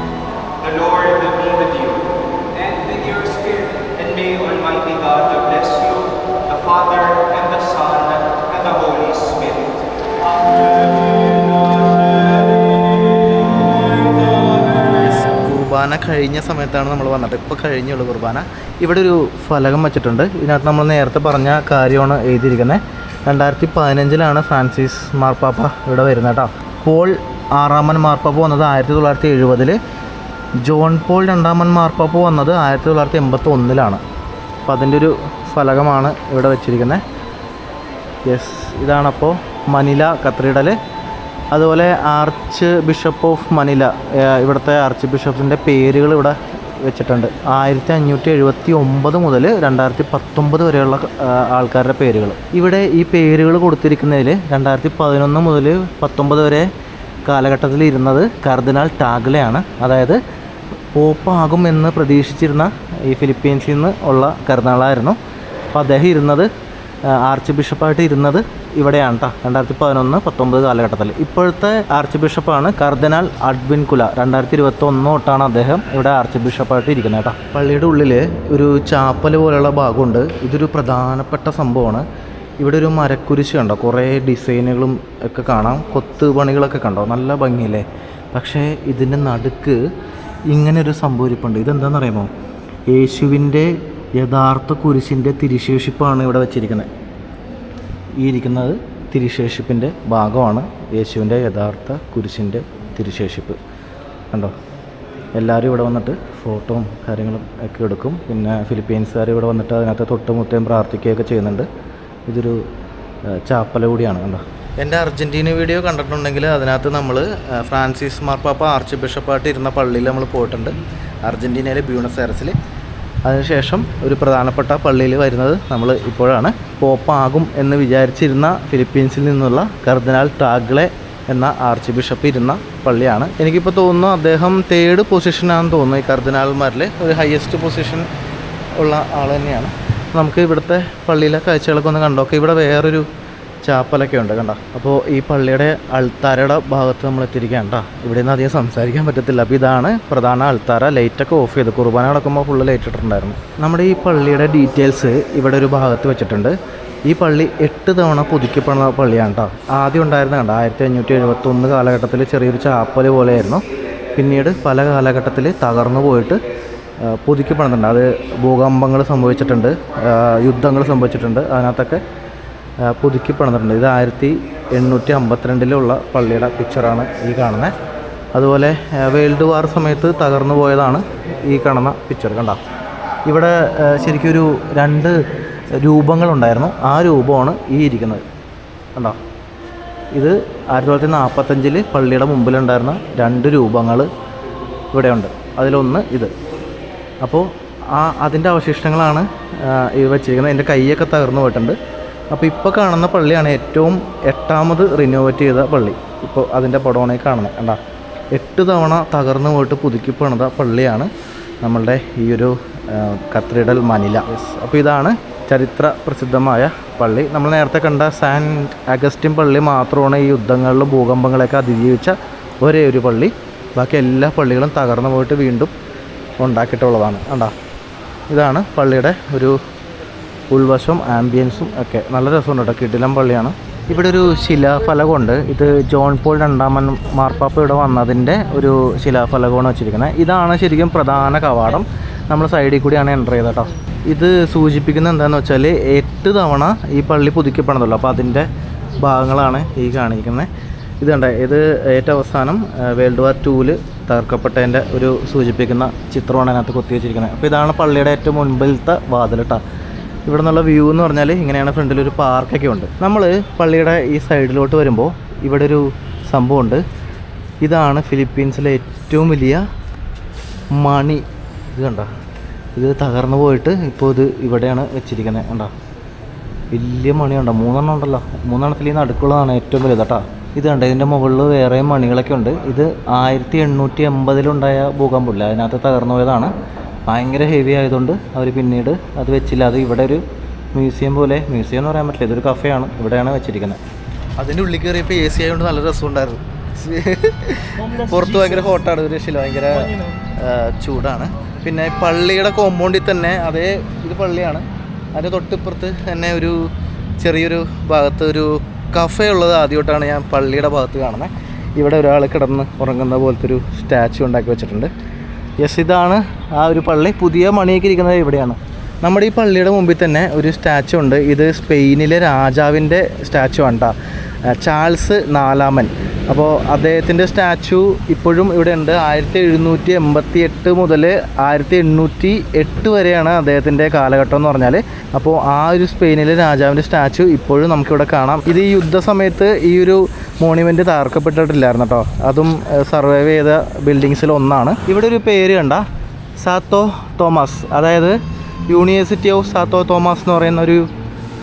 S1: കുർബാന കഴിഞ്ഞ സമയത്താണ് നമ്മൾ വന്നിട്ട്. ഇപ്പോൾ കഴിഞ്ഞുള്ളൂ കുർബാന. ഇവിടെ ഒരു ഫലകം വെച്ചിട്ടുണ്ട്. ഇതിനകത്ത് നമ്മൾ നേരത്തെ പറഞ്ഞ കാര്യമാണ് എഴുതിയിരിക്കുന്നത്. 2015 ഫ്രാൻസിസ് മാർപ്പാപ്പ ഇവിടെ വരുന്നത് കേട്ടോ. പോൾ 6-ാമൻ മാർപ്പാപ്പ വന്നത് 1970. ജോൺ പോൾ 2-ാമൻ മാർപ്പാപ്പ വന്നത് 1981. അപ്പോൾ അതിൻ്റെ ഒരു ഫലകമാണ് ഇവിടെ വെച്ചിരിക്കുന്നത്. യെസ്, ഇതാണപ്പോൾ മനില കത്തീഡ്രൽ. അതുപോലെ ആർച്ച് ബിഷപ്പ് ഓഫ് മനില, ഇവിടുത്തെ ആർച്ച് ബിഷപ്പിൻ്റെ പേരുകൾ ഇവിടെ വെച്ചിട്ടുണ്ട്. 1579 മുതൽ 2019 വരെയുള്ള ആൾക്കാരുടെ പേരുകൾ. ഇവിടെ ഈ പേരുകൾ കൊടുത്തിരിക്കുന്നതിൽ 2011 മുതൽ 19 വരെ കാലഘട്ടത്തിൽ ഇരുന്നത് കർദിനാൾ ടാഗ്ലയാണ്. അതായത് പോപ്പാകും എന്ന് പ്രതീക്ഷിച്ചിരുന്ന ഈ ഫിലിപ്പീൻസിൽ നിന്ന് ഉള്ള കർദിനാളായിരുന്നു. അപ്പോൾ അദ്ദേഹം ഇരുന്നത് ആർച്ച് ബിഷപ്പായിട്ട് ഇരുന്നത് ഇവിടെയാണ് കേട്ടോ. 2011-19 കാലഘട്ടത്തിൽ. ഇപ്പോഴത്തെ ആർച്ച് ബിഷപ്പാണ് കർദിനാൾ അഡ്വിൻകുല. 2021 തൊട്ടാണ് അദ്ദേഹം ഇവിടെ ആർച്ച് ബിഷപ്പായിട്ട് ഇരിക്കുന്നത് കേട്ടോ. പള്ളിയുടെ ഉള്ളിൽ ഒരു ചാപ്പൽ പോലെയുള്ള ഭാഗമുണ്ട്. ഇതൊരു പ്രധാനപ്പെട്ട സംഭവമാണ്. ഇവിടെ ഒരു മരക്കുരിശ് കണ്ടോ, കുറേ ഡിസൈനുകളും ഒക്കെ കാണാം, കൊത്ത് പണികളൊക്കെ കണ്ടോ, നല്ല ഭംഗിയില്ലേ. പക്ഷേ ഇതിൻ്റെ നടുക്ക് ഇങ്ങനൊരു സംഭവിപ്പുണ്ട്. ഇതെന്താണെന്ന് അറിയാമോ? യേശുവിൻ്റെ യഥാർത്ഥ കുരിശിൻ്റെ തിരുശേഷിപ്പാണ് ഇവിടെ വെച്ചിരിക്കുന്നത്. ഈ ഇരിക്കുന്നത് തിരുശേഷിപ്പിൻ്റെ ഭാഗമാണ്. യേശുവിൻ്റെ യഥാർത്ഥ കുരിശിൻ്റെ തിരുശേഷിപ്പ് കണ്ടോ. എല്ലാവരും ഇവിടെ വന്നിട്ട് ഫോട്ടോയും കാര്യങ്ങളും ഒക്കെ എടുക്കും. പിന്നെ ഫിലിപ്പീൻസുകാർ ഇവിടെ വന്നിട്ട് അതിനകത്ത് തൊട്ടുമുട്ടയും പ്രാർത്ഥിക്കുകയൊക്കെ ചെയ്യുന്നുണ്ട്. ഇതൊരു ചാപ്പല കൂടിയാണ് കണ്ടോ. എൻ്റെ അർജൻറ്റീന വീഡിയോ കണ്ടിട്ടുണ്ടെങ്കിൽ അതിനകത്ത് നമ്മൾ ഫ്രാൻസിസ് മാർപ്പാപ്പ ആർച്ച് ബിഷപ്പായിട്ട് ഇരുന്ന പള്ളിയിൽ നമ്മൾ പോയിട്ടുണ്ട്, അർജൻറ്റീനയിലെ ബ്യൂണസ് എയർസിൽ. അതിനുശേഷം ഒരു പ്രധാനപ്പെട്ട പള്ളിയിൽ വരുന്നത് നമ്മൾ ഇപ്പോഴാണ്. പോപ്പാകും എന്ന് വിചാരിച്ചിരുന്ന ഫിലിപ്പീൻസിൽ നിന്നുള്ള കർദിനാൾ ടാഗ്ലെ എന്ന ആർച്ച് ബിഷപ്പ് ഇരുന്ന പള്ളിയാണ്. എനിക്കിപ്പോൾ തോന്നുന്നു അദ്ദേഹം 3rd പൊസിഷനാണെന്ന് തോന്നുന്നു. ഈ കർദിനാൾമാരിൽ ഒരു ഹയസ്റ്റ് പൊസിഷൻ ഉള്ള ആൾ തന്നെയാണ്. നമുക്ക് ഇവിടുത്തെ പള്ളിയിലെ കാഴ്ചകളൊക്കെ ഒന്ന് കണ്ടോക്കെ. ഇവിടെ വേറൊരു ചാപ്പലൊക്കെ ഉണ്ട് കണ്ടോ. അപ്പോൾ ഈ പള്ളിയുടെ അൾത്താരയുടെ ഭാഗത്ത് നമ്മൾ എത്തിയിരിക്കുകയാണ് കേട്ടോ. ഇവിടെ നിന്ന് അധികം സംസാരിക്കാൻ പറ്റത്തില്ല. അപ്പോൾ ഇതാണ് പ്രധാന അൾത്താര. ലൈറ്റൊക്കെ ഓഫ് ചെയ്ത് കുർബാന നടക്കുമ്പോൾ ഫുള്ള് ലൈറ്റ് ഇട്ടിട്ടുണ്ടായിരുന്നു. നമ്മുടെ ഈ പള്ളിയുടെ ഡീറ്റെയിൽസ് ഇവിടെ ഒരു ഭാഗത്ത് വെച്ചിട്ടുണ്ട്. ഈ പള്ളി 8 തവണ പുതുക്കപ്പെടുന്ന പള്ളിയാണ് കേട്ടോ. ആദ്യം ഉണ്ടായിരുന്ന കണ്ടോ 1571 കാലഘട്ടത്തിൽ ചെറിയൊരു ചാപ്പൽ പോലെയായിരുന്നു. പിന്നീട് പല കാലഘട്ടത്തിൽ തകർന്നു പോയിട്ട് പുതുക്കപ്പെടുന്നുണ്ട്. അത് ഭൂകമ്പങ്ങൾ സംഭവിച്ചിട്ടുണ്ട്, യുദ്ധങ്ങൾ സംഭവിച്ചിട്ടുണ്ട്, അതിനകത്തൊക്കെ പുതുക്കിപ്പണിതിട്ടുണ്ട്. ഇത് 1852 പള്ളിയുടെ പിക്ചറാണ് ഈ കാണുന്നത്. അതുപോലെ വേൾഡ് വാർ സമയത്ത് തകർന്നു പോയതാണ് ഈ കാണുന്ന പിക്ചർ കണ്ടോ. ഇവിടെ ശരിക്കും ഒരു 2 രൂപങ്ങളുണ്ടായിരുന്നു. ആ രൂപമാണ് ഈ ഇരിക്കുന്നത് കണ്ടോ. ഇത് 1945 പള്ളിയുടെ മുമ്പിലുണ്ടായിരുന്ന 2 രൂപങ്ങൾ ഇവിടെയുണ്ട്. അതിലൊന്ന് ഇത്. അപ്പോൾ അതിൻ്റെ അവശിഷ്ടങ്ങളാണ് ഇത് വെച്ചിരിക്കുന്നത്. എൻ്റെ കൈയൊക്കെ തകർന്നു പോയിട്ടുണ്ട്. അപ്പോൾ ഇപ്പോൾ കാണുന്ന പള്ളിയാണ് ഏറ്റവും 8ാമത് റിനോവേറ്റ് ചെയ്ത പള്ളി. ഇപ്പോൾ അതിൻ്റെ പടമാണ് കാണുന്നത് കണ്ടോ. 8 തവണ തകർന്നു പോയിട്ട് പുതുക്കി പണിത പള്ളിയാണ് നമ്മളുടെ ഈ ഒരു കത്തീഡ്രൽ മനില. അപ്പോൾ ഇതാണ് ചരിത്ര പ്രസിദ്ധമായ പള്ളി. നമ്മൾ നേരത്തെ കണ്ട സെൻറ്റ് അഗസ്റ്റിൻ പള്ളി മാത്രമാണ് ഈ യുദ്ധങ്ങളിലും ഭൂകമ്പങ്ങളൊക്കെ അതിജീവിച്ച ഒരേ ഒരു പള്ളി. ബാക്കി എല്ലാ പള്ളികളും തകർന്നു പോയിട്ട് വീണ്ടും ഉണ്ടാക്കിയിട്ടുള്ളതാണ് കണ്ടോ. ഇതാണ് പള്ളിയുടെ ഒരു ഉൾവശം, ആംബിയൻസും ഒക്കെ നല്ല രസമുണ്ട് കേട്ടോ. കിടിലം പള്ളിയാണ്. ഇവിടെ ഒരു ശിലാഫലകമുണ്ട്. ഇത് ജോൺ പോൾ രണ്ടാമൻ മാർപ്പാപ്പ ഇവിടെ വന്നതിൻ്റെ ഒരു ശിലാഫലകമാണ് വെച്ചിരിക്കുന്നത്. ഇതാണ് ശരിക്കും പ്രധാന കവാടം. നമ്മൾ സൈഡിൽ കൂടിയാണ് എൻ്റർ ചെയ്തത് കേട്ടോ. ഇത് സൂചിപ്പിക്കുന്നത് എന്താണെന്ന് വെച്ചാൽ 8 തവണ ഈ പള്ളി പുതുക്കപ്പെടുന്നുള്ളൂ. അപ്പോൾ അതിൻ്റെ ഭാഗങ്ങളാണ് ഈ കാണിക്കുന്നത്. ഇത് കണ്ടേ, ഇത് ഏറ്റവും അവസാനം വേൾഡ് വാർ 2 തകർക്കപ്പെട്ടതിൻ്റെ ഒരു സൂചിപ്പിക്കുന്ന ചിത്രമാണ് അതിനകത്ത് കൊത്തി വെച്ചിരിക്കുന്നത്. അപ്പോൾ ഇതാണ് പള്ളിയുടെ ഏറ്റവും മുൻപിലത്തെ വാതിൽ കേട്ടോ. ഇവിടെ നിന്നുള്ള വ്യൂ എന്ന് പറഞ്ഞാൽ ഇങ്ങനെയാണ്. ഫ്രണ്ടിലൊരു പാർക്കൊക്കെ ഉണ്ട്. നമ്മൾ പള്ളിയുടെ ഈ സൈഡിലോട്ട് വരുമ്പോൾ ഇവിടെ ഒരു സംഭവമുണ്ട്. ഇതാണ് ഫിലിപ്പീൻസിലെ ഏറ്റവും വലിയ മണി. ഇത് കണ്ടോ, ഇത് തകർന്നു പോയിട്ട് ഇപ്പോൾ ഇത് ഇവിടെയാണ് വെച്ചിരിക്കുന്നത്. കണ്ടോ, വലിയ മണിയുണ്ടോ, 3 ഉണ്ടല്ലോ. 3 ഈ നടുക്കുള്ളതാണ് ഏറ്റവും വലുത് കേട്ടോ. ഇത് കണ്ടോ, ഇതിൻ്റെ മുകളിൽ വേറെ മണികളൊക്കെ ഉണ്ട്. ഇത് 1880 ഭൂകമ്പമില്ല, അതിനകത്ത് തകർന്നു പോയതാണ്. ഭയങ്കര ഹെവി ആയതുകൊണ്ട് അവർ പിന്നീട് അത് വെച്ചില്ല. അത് ഇവിടെ ഒരു മ്യൂസിയം പോലെ, മ്യൂസിയം എന്ന് പറയാൻ പറ്റില്ല, ഇതൊരു കഫേയാണ്, ഇവിടെയാണ് വെച്ചിരിക്കുന്നത്. അതിൻ്റെ ഉള്ളിൽ കയറിയപ്പോൾ AC ആയതുകൊണ്ട് നല്ല രസമുണ്ടായിരുന്നു. പുറത്ത് ഭയങ്കര ഹോട്ടാണ്, ഒരു രക്ഷയില്ല, ഭയങ്കര ചൂടാണ്. പിന്നെ പള്ളിയുടെ കോമ്പൗണ്ടിൽ തന്നെ അതേ ഇത് പള്ളിയാണ്. അതിൻ്റെ തൊട്ടിപ്പുറത്ത് തന്നെ ഒരു ചെറിയൊരു ഭാഗത്ത് ഒരു കഫേ ഉള്ളത് ആദ്യമായിട്ടാണ് ഞാൻ പള്ളിയുടെ ഭാഗത്ത് കാണുന്നത്. ഇവിടെ ഒരാൾ കിടന്ന് ഉറങ്ങുന്ന പോലത്തെ ഒരു സ്റ്റാച്ചു ഉണ്ടാക്കി വെച്ചിട്ടുണ്ട്. യെസ്, ഇതാണ് ആ ഒരു പള്ളി. പുതിയ മണിയൊക്കെ ഇരിക്കുന്നത് ഇവിടെയാണ്. നമ്മുടെ ഈ പള്ളിയുടെ മുമ്പിൽ തന്നെ ഒരു സ്റ്റാച്ചു ഉണ്ട്. ഇത് സ്പെയിനിലെ രാജാവിൻ്റെ സ്റ്റാച്ചു ആണ് കേട്ടോ, ചാൾസ് 4 അപ്പോൾ അദ്ദേഹത്തിൻ്റെ സ്റ്റാച്ചു ഇപ്പോഴും ഇവിടെ ഉണ്ട്. 1788 മുതൽ 1808 വരെയാണ് അദ്ദേഹത്തിൻ്റെ കാലഘട്ടം എന്ന് പറഞ്ഞാൽ. അപ്പോൾ ആ ഒരു സ്പെയിനിലെ രാജാവിൻ്റെ സ്റ്റാച്ചു ഇപ്പോഴും നമുക്കിവിടെ കാണാം. ഇത് ഈ യുദ്ധ സമയത്ത് ഈ ഒരു മോണ്യുമെൻറ്റ് തകർക്കപ്പെട്ടിട്ടില്ലായിരുന്നു കേട്ടോ. അതും സർവൈവ് ചെയ്ത ബിൽഡിങ്സിൽ ഒന്നാണ്. ഇവിടെ ഒരു പേര് കണ്ട, സാത്തോ തോമസ്, അതായത് യൂണിവേഴ്സിറ്റി ഓഫ് സാത്തോ തോമസ് എന്ന് പറയുന്ന ഒരു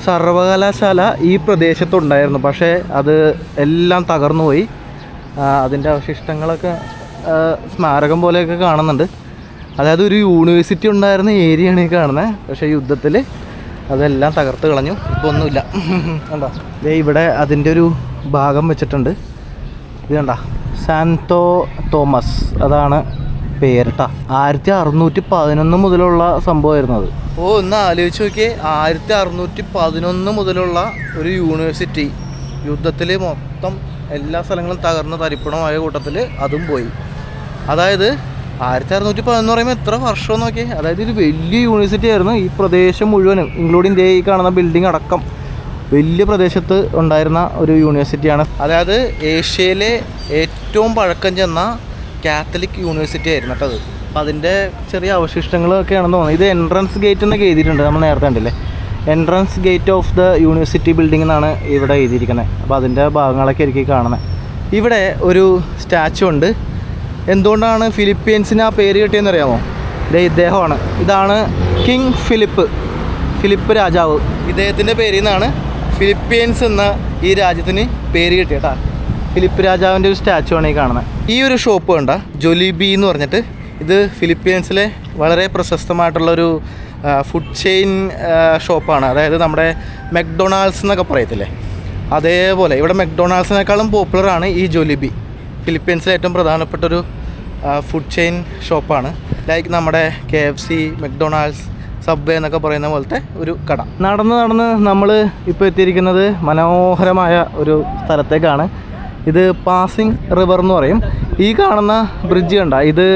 S1: സർവകലാശാല ഈ പ്രദേശത്തുണ്ടായിരുന്നു. പക്ഷേ അത് എല്ലാം തകർന്നു പോയി. അതിൻ്റെ അവശിഷ്ടങ്ങളൊക്കെ സ്മാരകം പോലെയൊക്കെ കാണുന്നുണ്ട്. അതായത് ഒരു യൂണിവേഴ്സിറ്റി ഉണ്ടായിരുന്ന ഏരിയയാണ് ഈ കാണുന്നത്. പക്ഷേ യുദ്ധത്തിൽ അതെല്ലാം തകർത്ത് കളഞ്ഞു. ഇപ്പോൾ ഒന്നുമില്ല. കണ്ടോ, ഇവിടെ അതിൻ്റെ ഒരു ഭാഗം വെച്ചിട്ടുണ്ട്. ഇത് കണ്ട, സാന്തോ തോമസ്, അതാണ് പേരിട്ട. 1611 മുതലുള്ള സംഭവമായിരുന്നു അത്. ഒന്ന് ആലോചിച്ച് നോക്കിയേ, 1611 മുതലുള്ള ഒരു യൂണിവേഴ്സിറ്റി യുദ്ധത്തിൽ മൊത്തം എല്ലാ സ്ഥലങ്ങളും തകർന്ന് തരിപ്പണമായ കൂട്ടത്തിൽ അതും പോയി. അതായത് 1611 പറയുമ്പോൾ എത്ര വർഷം നോക്കി. അതായത് ഒരു വലിയ യൂണിവേഴ്സിറ്റി ആയിരുന്നു. ഈ പ്രദേശം മുഴുവനും ഇൻക്ലൂഡിങ് ഈ കാണുന്ന ബിൽഡിംഗ് അടക്കം വലിയ പ്രദേശത്ത് ഉണ്ടായിരുന്ന ഒരു യൂണിവേഴ്സിറ്റിയാണ്. അതായത് ഏഷ്യയിലെ ഏറ്റവും പഴക്കം ചെന്ന കാത്തലിക് യൂണിവേഴ്സിറ്റി ആയിരുന്നു കേട്ടത്. അപ്പോൾ അതിൻ്റെ ചെറിയ അവശിഷ്ടങ്ങളൊക്കെയാണെന്ന് തോന്നുന്നത്. ഇത് എൻട്രൻസ് ഗേറ്റ് എന്നൊക്കെ എഴുതിയിട്ടുണ്ട്, നമ്മൾ നേരത്തെ കണ്ടില്ലേ. Entrance gate of the university building എന്നാണ് ഇവിടെ എഴുതിയിരിക്കുന്നത്. അപ്പോൾ അതിൻ്റെ ഭാഗങ്ങളൊക്കെ ആയിരിക്കും കാണുന്നത്. ഇവിടെ ഒരു സ്റ്റാച്ചു ഉണ്ട്. എന്തുകൊണ്ടാണ് ഫിലിപ്പീൻസിന് ആ പേര് കിട്ടിയെന്ന് അറിയാമോ? ഇദ്ദേഹമാണ്. ഇതാണ് കിങ് ഫിലിപ്പ് രാജാവ്. ഇദ്ദേഹത്തിൻ്റെ പേരിൽ നിന്നാണ് ഫിലിപ്പീൻസ് എന്ന ഈ രാജ്യത്തിന് പേര് കിട്ടിയട്ടാ. ഫിലിപ്പ് രാജാവിൻ്റെ ഒരു സ്റ്റാച്ചു ആണ് ഈ കാണുന്നത്. ഈ ഒരു ഷോപ്പ് കണ്ട, ജൊലിബി എന്ന് പറഞ്ഞിട്ട്, ഇത് ഫിലിപ്പീൻസിലെ വളരെ പ്രശസ്തമായിട്ടുള്ളൊരു ഫുഡ് ചെയിൻ ഷോപ്പാണ്. അതായത് നമ്മുടെ മെക്ഡൊണാൾഡ്സ് എന്നൊക്കെ പറയത്തില്ലേ, അതേപോലെ ഇവിടെ മെക്ഡൊണാൾഡ്സിനേക്കാളും പോപ്പുലറാണ് ഈ ജൊലിബി. ഫിലിപ്പീൻസിലെ ഏറ്റവും പ്രധാനപ്പെട്ടൊരു ഫുഡ് ചെയിൻ ഷോപ്പാണ്. ലൈക്ക് നമ്മുടെ KFC, മെക്ഡൊണാൾഡ്സ്, സബ്വേ എന്നൊക്കെ പറയുന്ന പോലത്തെ ഒരു കട. നടന്ന് നമ്മൾ ഇപ്പോൾ എത്തിയിരിക്കുന്നത് മനോഹരമായ ഒരു സ്ഥലത്തേക്കാണ്. ഇത് പാസിംഗ് റിവർ എന്ന് പറയും. ഈ കാണുന്ന ബ്രിഡ്ജ് കണ്ട, ഇത്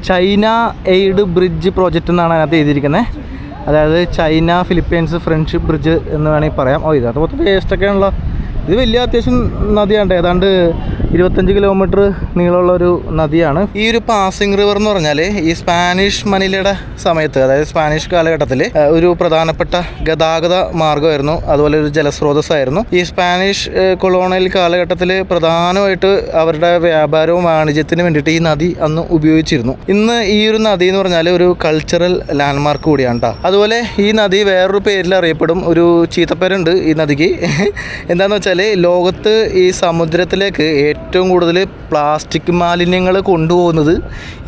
S1: ചൈന എയ്ഡ് ബ്രിഡ്ജ് പ്രോജക്റ്റ് എന്നാണ് അതിനകത്ത് എഴുതിയിരിക്കുന്നത്. അതായത് ചൈന ഫിലിപ്പീൻസ് ഫ്രണ്ട്ഷിപ്പ് ബ്രിഡ്ജ് എന്ന് വേണമെങ്കിൽ പറയാം. ഇതിനകത്ത് മൊത്തം വേസ്റ്റൊക്കെയാണല്ലോ. ഇത് വലിയ അത്യാവശ്യം നദിയാണ്, ഏതാണ്ട് 25 കിലോമീറ്റർ നീളമുള്ളൊരു നദിയാണ്. ഈ ഒരു പാസിംഗ് റിവർ എന്ന് പറഞ്ഞാൽ ഈ സ്പാനിഷ് മനിലയുടെ സമയത്ത്, അതായത് സ്പാനിഷ് കാലഘട്ടത്തിൽ ഒരു പ്രധാനപ്പെട്ട ഗതാഗത മാർഗ്ഗമായിരുന്നു. അതുപോലെ ഒരു ജലസ്രോതസ്സായിരുന്നു. ഈ സ്പാനിഷ് കൊളോണിയൽ കാലഘട്ടത്തിൽ പ്രധാനമായിട്ട് അവരുടെ വ്യാപാരവും വാണിജ്യത്തിന് വേണ്ടിയിട്ട് ഈ നദി അന്ന് ഉപയോഗിച്ചിരുന്നു. ഇന്ന് ഈ ഒരു നദി എന്ന് പറഞ്ഞാൽ ഒരു കൾച്ചറൽ ലാൻഡ്മാർക്ക് കൂടിയാണ് കേട്ടോ. അതുപോലെ ഈ നദി വേറൊരു പേരിൽ അറിയപ്പെടും. ഒരു ചീത്തപ്പേരുണ്ട് ഈ നദിക്ക്. എന്താണെന്ന് വെച്ചാൽ ലോകത്ത് ഈ സമുദ്രത്തിലേക്ക് ഏറ്റവും കൂടുതൽ പ്ലാസ്റ്റിക് മാലിന്യങ്ങൾ കൊണ്ടുപോകുന്നത്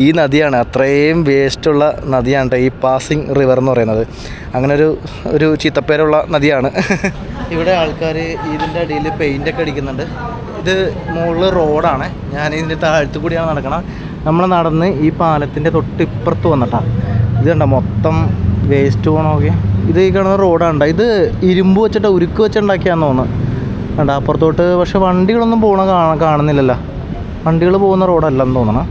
S1: ഈ നദിയാണ്. അത്രയും വേസ്റ്റുള്ള നദിയാണ് ഈ പാസിംഗ് റിവർ എന്ന് പറയുന്നത്. അങ്ങനെ ഒരു ചീത്തപ്പേരുള്ള നദിയാണ്. ഇവിടെ ആൾക്കാർ ഇതിൻ്റെ അടിയിൽ പെയിൻ്റൊക്കെ അടിക്കുന്നുണ്ട്. ഇത് മുകളിൽ റോഡാണ്. ഞാൻ ഇതിൻ്റെ താഴത്തു കൂടിയാണ് നടക്കണം. നമ്മൾ നടന്ന് ഈ പാലത്തിൻ്റെ തൊട്ടിപ്പുറത്ത് വന്നിട്ടാണ്. ഇത് കണ്ട മൊത്തം വേസ്റ്റ് പോകണമൊക്കെ. ഇത് ഈ കാണുന്ന റോഡാണ്. ഇത് ഇരുമ്പ് വെച്ചിട്ട് ഉരുക്ക് വെച്ചുണ്ടാക്കിയാന്ന് തോന്നുന്നു. കണ്ട അപ്പുറത്തോട്ട്. പക്ഷെ വണ്ടികളൊന്നും കാണുന്നില്ലല്ലോ. വണ്ടികൾ പോകുന്ന റോഡല്ലെന്ന് തോന്നണം.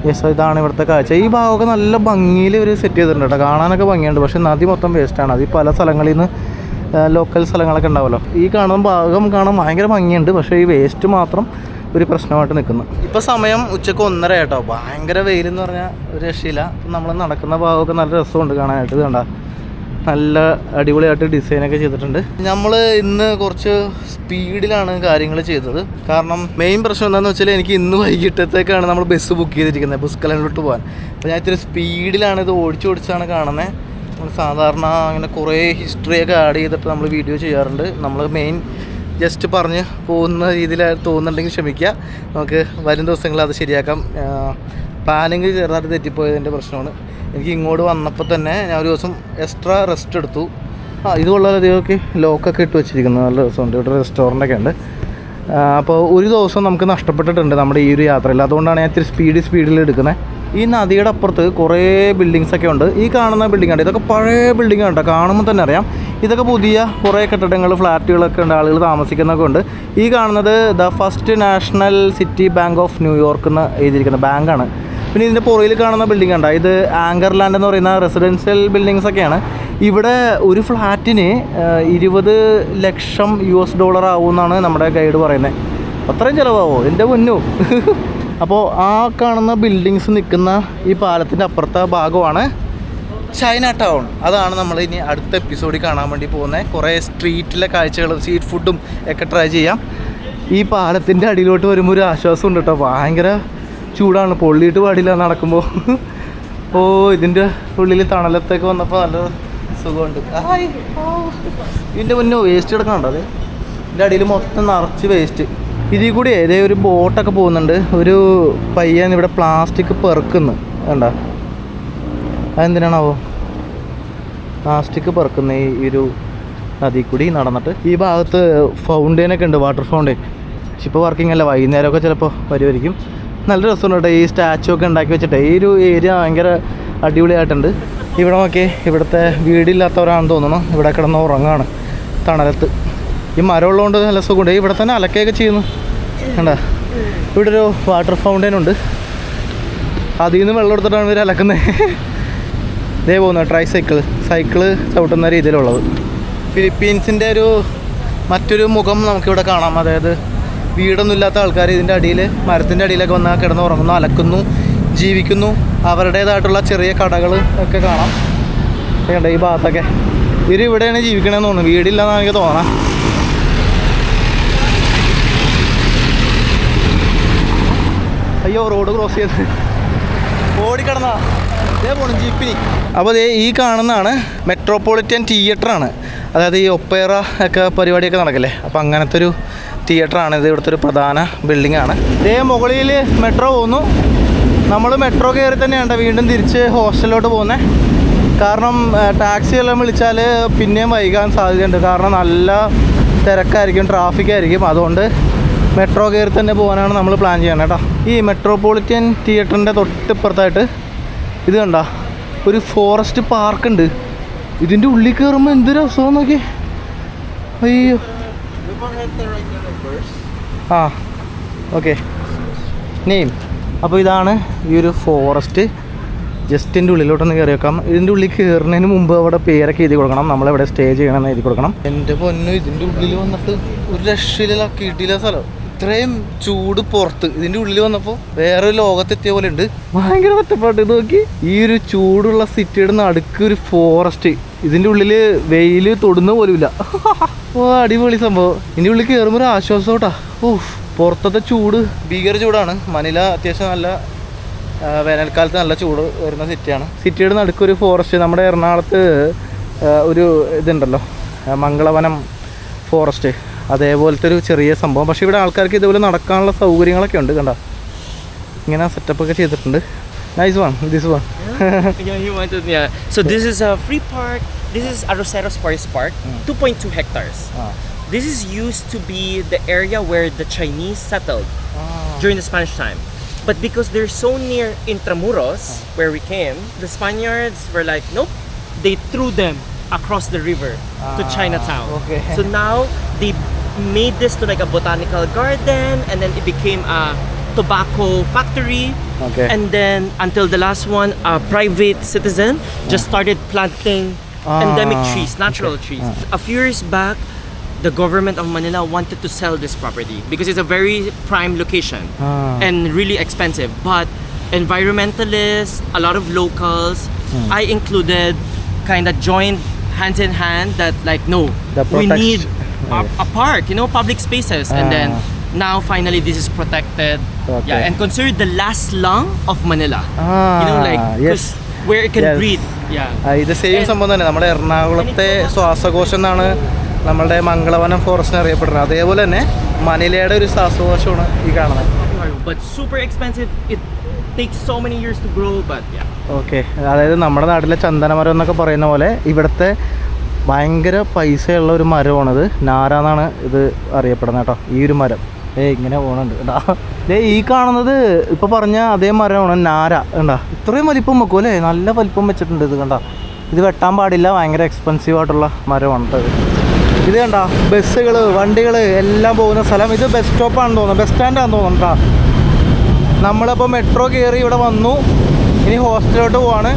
S1: യെസ്, ഇതാണ് ഇവിടുത്തെ കാഴ്ച. ഈ ഭാഗമൊക്കെ നല്ല ഭംഗിയിൽ ഒരു സെറ്റ് ചെയ്തിട്ടുണ്ട് കേട്ടോ. കാണാനൊക്കെ ഭംഗിയുണ്ട്. പക്ഷേ നദി മൊത്തം വേസ്റ്റാണ്. അത് പല സ്ഥലങ്ങളിൽ നിന്ന് ലോക്കൽ സ്ഥലങ്ങളൊക്കെ ഉണ്ടാവുമല്ലോ. ഈ കാണുന്ന ഭാഗം കാണാൻ ഭയങ്കര ഭംഗിയുണ്ട്. പക്ഷേ ഈ വേസ്റ്റ് മാത്രം ഒരു പ്രശ്നമായിട്ട് നിൽക്കുന്നു. ഇപ്പോൾ സമയം ഉച്ചക്ക് 1:30 കേട്ടോ. ഭയങ്കര വെയിലെന്ന് പറഞ്ഞാൽ ഒരു രക്ഷയില്ല. നമ്മൾ നടക്കുന്ന ഭാഗമൊക്കെ നല്ല രസമുണ്ട് കാണാനായിട്ട്. ഇത് കണ്ട നല്ല അടിപൊളിയായിട്ട് ഡിസൈനൊക്കെ ചെയ്തിട്ടുണ്ട്. നമ്മൾ ഇന്ന് കുറച്ച് സ്പീഡിലാണ് കാര്യങ്ങൾ ചെയ്തത്. കാരണം മെയിൻ പ്രശ്നം എന്താണെന്ന് വെച്ചാൽ എനിക്ക് ഇന്ന് വൈകിട്ടത്തേക്കാണ് നമ്മൾ ബസ് ബുക്ക് ചെയ്തിരിക്കുന്നത് ബുസ്കലനിലോട്ട് പോകാൻ. അപ്പോൾ ഞാൻ ഇത്തിരി സ്പീഡിലാണ് ഇത് ഓടിച്ചാണ് കാണുന്നത്. നമ്മൾ സാധാരണ അങ്ങനെ കുറേ ഹിസ്റ്ററിയൊക്കെ ആഡ് ചെയ്തിട്ട് നമ്മൾ വീഡിയോ ചെയ്യാറുണ്ട്. നമ്മൾ മെയിൻ ജസ്റ്റ് പറഞ്ഞ് പോകുന്ന രീതിയിൽ തോന്നുന്നുണ്ടെങ്കിൽ ക്ഷമിക്കുക. നമുക്ക് വരും ദിവസങ്ങളിൽ അത് ശരിയാക്കാം. പ്ലാനിങ് ചെറുതായിട്ട് തെറ്റിപ്പോയതിൻ്റെ പ്രശ്നമാണ്. എനിക്ക് ഇങ്ങോട്ട് വന്നപ്പോൾ തന്നെ ഞാൻ ഒരു ദിവസം എക്സ്ട്രാ റെസ്റ്റ് എടുത്തു. ഇത് കൊള്ളാലൊക്കെ ലോക്കൊക്കെ ഇട്ട് വെച്ചിരിക്കുന്നത് നല്ല രസമുണ്ട്. ഇവിടെ റെസ്റ്റോറൻ്റൊക്കെ ഉണ്ട്. അപ്പോൾ ഒരു ദിവസം നമുക്ക് നഷ്ടപ്പെട്ടിട്ടുണ്ട് നമ്മുടെ ഈ ഒരു യാത്രയിൽ. അതുകൊണ്ടാണ് ഞാൻ ഇത്തിരി സ്പീഡിൽ എടുക്കുന്നത്. ഈ നദിയുടെ അപ്പുറത്ത് കുറേ ബിൽഡിങ്സൊക്കെ ഉണ്ട്. ഈ കാണുന്ന ബിൽഡിംഗ് ഉണ്ട്. ഇതൊക്കെ പഴയ ബിൽഡിംഗ് ആണ് കേട്ടോ. കാണുമ്പോൾ തന്നെ അറിയാം. ഇതൊക്കെ പുതിയ കുറേ കെട്ടിടങ്ങൾ, ഫ്ലാറ്റുകളൊക്കെ ഉണ്ട്. ആളുകൾ താമസിക്കുന്നതൊക്കെ ഉണ്ട്. ഈ കാണുന്നത് the first national city bank of New York എന്ന് എഴുതിയിരിക്കുന്ന ബാങ്കാണ്. പിന്നെ ഇതിൻ്റെ പുറകിൽ കാണുന്ന ബിൽഡിംഗ് ഉണ്ട്. ഇത് ആങ്കർലാൻഡ് എന്ന് പറയുന്ന റെസിഡൻഷ്യൽ ബിൽഡിങ്സൊക്കെയാണ്. ഇവിടെ ഒരു ഫ്ലാറ്റിന് 20 ലക്ഷം US$ ആവുമെന്നാണ് നമ്മുടെ ഗൈഡ് പറയുന്നത്. അത്രയും ചിലവാവോ എൻ്റെ പൊന്നു? അപ്പോൾ ആ കാണുന്ന ബിൽഡിങ്സ് നിൽക്കുന്ന ഈ പാലത്തിൻ്റെ അപ്പുറത്തെ ഭാഗമാണ് ചൈന ടൗൺ. അതാണ് നമ്മൾ ഇനി അടുത്ത എപ്പിസോഡിൽ കാണാൻ വേണ്ടി പോകുന്നത്. കുറേ സ്ട്രീറ്റിലെ കാഴ്ചകളും സ്ട്രീറ്റ് ഫുഡും ഒക്കെ ട്രൈ ചെയ്യാം. ഈ പാലത്തിൻ്റെ അടിയിലോട്ട് വരുമ്പോൾ ഒരു ആശ്വാസം ഉണ്ട് കേട്ടോ. ഭയങ്കര ചൂടാണ്, പൊള്ളിയിട്ട് പാടില്ല നടക്കുമ്പോൾ. ഓ, ഇതിൻ്റെ ഉള്ളിൽ തണലത്തേക്ക് വന്നപ്പോൾ നല്ല സുഖമുണ്ട്. ഇതിൻ്റെ മുന്നേ വേസ്റ്റ് കിടക്കണുണ്ടോ? അത് ഇതിൻ്റെ അടിയിൽ മൊത്തം നിറച്ച് വേസ്റ്റ്. ഇതിൽ കൂടി ഏതേ ഒരു ബോട്ടൊക്കെ പോകുന്നുണ്ട്. ഒരു പയ്യൻ ഇവിടെ പ്ലാസ്റ്റിക് പെറുക്കുന്നു. വേണ്ട, അതെന്തിനാണാവോ പ്ലാസ്റ്റിക് പെറുക്കുന്ന ഈ ഒരു നദി കൂടി നടന്നിട്ട്. ഈ ഭാഗത്ത് ഫൗണ്ടെയിനൊക്കെ ഉണ്ട്, വാട്ടർ ഫൗണ്ടെയിൻ. പക്ഷെ ഇപ്പോൾ വർക്കിംഗ് അല്ല, വൈകുന്നേരമൊക്കെ ചിലപ്പോൾ വരുമായിരിക്കും. നല്ല രസമുണ്ട് കേട്ടോ. ഈ സ്റ്റാച്ചു ഒക്കെ ഉണ്ടാക്കി വെച്ചിട്ട് ഈ ഒരു ഏരിയ ഭയങ്കര അടിപൊളിയായിട്ടുണ്ട്. ഇവിടെ നോക്കി, ഇവിടുത്തെ വീടില്ലാത്തവരാണെന്ന് തോന്നുന്നു. ഇവിടെ കിടന്ന് ഉറങ്ങാണ് തണലത്ത്. ഈ മരമുള്ളതുകൊണ്ട് നല്ല സുഖമുണ്ട്. ഇവിടെ തന്നെ അലക്കുകയൊക്കെ ചെയ്യുന്നു. കണ്ടാ, ഇവിടെ ഒരു വാട്ടർ ഫൗണ്ടെയിൻ ഉണ്ട്. അതിൽ നിന്ന് വെള്ളം എടുത്തിട്ടാണ് ഇവർ അലക്കുന്നത്. ഇതേ പോകുന്നത് സൈക്കിള് ചവിട്ടുന്ന രീതിയിലുള്ളത്. ഫിലിപ്പീൻസിൻ്റെ മറ്റൊരു മുഖം നമുക്കിവിടെ കാണാം. അതായത് വീടൊന്നും ഇല്ലാത്ത ആൾക്കാർ ഇതിൻ്റെ അടിയിൽ, മരത്തിൻ്റെ അടിയിലൊക്കെ വന്നാൽ കിടന്ന് ഉറങ്ങുന്നു, അലക്കുന്നു, ജീവിക്കുന്നു. അവരുടേതായിട്ടുള്ള ചെറിയ കടകൾ ഒക്കെ കാണാം. കണ്ട ഈ ഭാഗത്തൊക്കെ ഇവർ ഇവിടെയാണ് ജീവിക്കണമെന്ന് തോന്നുന്നു. വീടില്ലെന്നാണ് എനിക്ക് തോന്നണം. അയ്യോ, റോഡ് ക്രോസ് ചെയ്ത് ഓടിക്കിടന്നാ ഇതേ പോണം ജീപ്പിനി. അപ്പോൾ അതേ ഈ കാണുന്നതാണ് മെട്രോപൊളിറ്റൻ തിയേറ്ററാണ്. അതായത് ഈ ഒപ്പേറ ഒക്കെ പരിപാടിയൊക്കെ നടക്കില്ലേ, അപ്പോൾ അങ്ങനത്തെ ഒരു തിയേറ്ററാണ് ഇത്. ഇവിടുത്തെ ഒരു പ്രധാന ബിൽഡിങ്ങാണ്. ഇതേ മുകളിൽ മെട്രോ പോകുന്നു. നമ്മൾ മെട്രോ കയറി തന്നെയാണ് വീണ്ടും തിരിച്ച് ഹോസ്റ്റലിലോട്ട് പോകുന്നത്. കാരണം ടാക്സി എല്ലാം വിളിച്ചാൽ പിന്നെയും വൈകാൻ സാധ്യതയുണ്ട്. കാരണം നല്ല തിരക്കായിരിക്കും, ട്രാഫിക്കായിരിക്കും. അതുകൊണ്ട് മെട്രോ കയറി തന്നെ പോകാനാണ് നമ്മൾ പ്ലാൻ ചെയ്യണം കേട്ടോ. ഈ മെട്രോപൊളിറ്റൻ തിയേറ്ററിൻ്റെ തൊട്ടിപ്പുറത്തായിട്ട് ഇത് കണ്ട ഒരു ഫോറസ്റ്റ് പാർക്കുണ്ട്. ഇതിൻ്റെ ഉള്ളിൽ കയറുമ്പോൾ എന്ത് രസമാണ് നോക്കി. അയ്യോ, ആ ഓക്കെ നെയിം. അപ്പോൾ ഇതാണ് ഈ ഒരു ഫോറസ്റ്റ്. ജസ്റ്റ് ഇതിൻ്റെ ഉള്ളിലോട്ടൊന്ന് കയറി വെക്കാം. ഇതിൻ്റെ ഉള്ളിൽ കയറുന്നതിന് മുമ്പ് അവിടെ പേരൊക്കെ എഴുതി കൊടുക്കണം. നമ്മളെവിടെ സ്റ്റേ ചെയ്യണമെന്ന് എഴുതി കൊടുക്കണം. എൻ്റെ പൊന്നു, ഇതിൻ്റെ ഉള്ളിൽ വന്നിട്ട് ഒരു രക്ഷയില്ല, കിട്ടിയില്ല സ്ഥലം. ഇത്രയും ചൂട് പുറത്ത്, ഇതിൻ്റെ ഉള്ളിൽ വന്നപ്പോൾ വേറൊരു ലോകത്തെത്തിയ പോലെ ഉണ്ട്. ഭയങ്കര ഒറ്റപ്പാട്ട്. ഇത് നോക്കി, ഈ ഒരു ചൂടുള്ള സിറ്റിയുടെ നടുക്ക് ഒരു ഫോറസ്റ്റ്. ഇതിൻ്റെ ഉള്ളിൽ വെയിൽ തൊടുന്ന പോലുമില്ല. ഓ, അടിപൊളി സംഭവം. ഇതിൻ്റെ ഉള്ളിൽ കയറുമ്പോൾ ഒരു ആശ്വാസം കേട്ടോ. ഓ, പുറത്തത്തെ ചൂട് ഭീകര ചൂടാണ്. മനില അത്യാവശ്യം നല്ല വേനൽക്കാലത്ത് നല്ല ചൂട് വരുന്ന സിറ്റിയാണ്. സിറ്റിയുടെ നടുക്കൊരു ഫോറസ്റ്റ്. നമ്മുടെ എറണാകുളത്ത് ഒരു ഇതുണ്ടല്ലോ, മംഗളവനം ഫോറസ്റ്റ്, അതേപോലത്തെ ഒരു ചെറിയ സംഭവം. പക്ഷേ ഇവിടെ ആൾക്കാർക്ക് ഇതുപോലെ നടക്കാനുള്ള സൗകര്യങ്ങളൊക്കെ ഉണ്ട്. കണ്ട, ഇങ്ങനെ സെറ്റപ്പൊക്കെ ചെയ്തിട്ടുണ്ട്. Nice one, this one.
S2: So this is a free park. This is Arroceros Forest Park, 2.2 hectares. This is used to be the area where the Chinese settled during the Spanish time. But because they're so near Intramuros, where we came, the Spaniards were like, nope. They threw them across the river to Chinatown.
S1: Okay.
S2: So now they made this to like a botanical garden, and then it became a tobacco factory.
S1: Okay.
S2: And then until the last one, a private citizen just started planting endemic trees, natural trees. A few years back, the government of Manila wanted to sell this property because it's a very prime location and really expensive. But environmentalists, a lot of locals, I included, kind of joined hands in hand that like, no,
S1: The
S2: we
S1: protection.
S2: need a park, you know, public spaces. And then now finally this is protected.
S1: Okay.
S2: Yeah, and considered the last lung of Manila. You know, like,
S1: yes.
S2: 'cause where it can
S1: Yes.
S2: breathe. Yeah.
S1: ഇത് same സംഭവം തന്നെ. നമ്മുടെ എറണാകുളത്തെ ശ്വാസകോശം എന്നാണ് നമ്മളുടെ മംഗളവനം ഫോറസ്റ്റിന് അറിയപ്പെടുന്നത്. അതേപോലെ തന്നെ മനിലയുടെ ഒരു ശ്വാസകോശമാണ് ഈ കാണുന്നത്.
S2: But super expensive. It takes so many years to grow, but yeah.
S1: Okay, അതായത് നമ്മുടെ നാട്ടിലെ ചന്ദനമരം എന്നൊക്കെ പറയുന്ന പോലെ ഇവിടുത്തെ ഭയങ്കര പൈസയുള്ള ഒരു മരമാണിത്. നാര എന്നാണ് ഇത് അറിയപ്പെടുന്നത് കേട്ടോ, ഈ ഒരു മരം. ഇങ്ങനെ പോകണുണ്ട് കേട്ടോ. ഈ കാണുന്നത് ഇപ്പോൾ പറഞ്ഞ അതേ മരമാണ് നാര. കണ്ടാ ഇത്രയും വലിപ്പം വെക്കും അല്ലേ, നല്ല വലിപ്പം വെച്ചിട്ടുണ്ട് ഇത്. കണ്ട ഇത് വെട്ടാൻ പാടില്ല, ഭയങ്കര എക്സ്പെൻസീവ് ആയിട്ടുള്ള മരമാണ് കേട്ടോ ഇത്. കണ്ട ബസ്സുകൾ വണ്ടികൾ എല്ലാം പോകുന്ന സ്ഥലം. ഇത് ബസ് സ്റ്റോപ്പാണെന്ന് തോന്നുന്നു, ബസ് സ്റ്റാൻഡാണെന്ന് തോന്നുന്നു കേട്ടോ. നമ്മളപ്പോൾ മെട്രോ കയറി ഇവിടെ വന്നു, ഇനി ഹോസ്റ്റലിലോട്ട് പോവാണ്.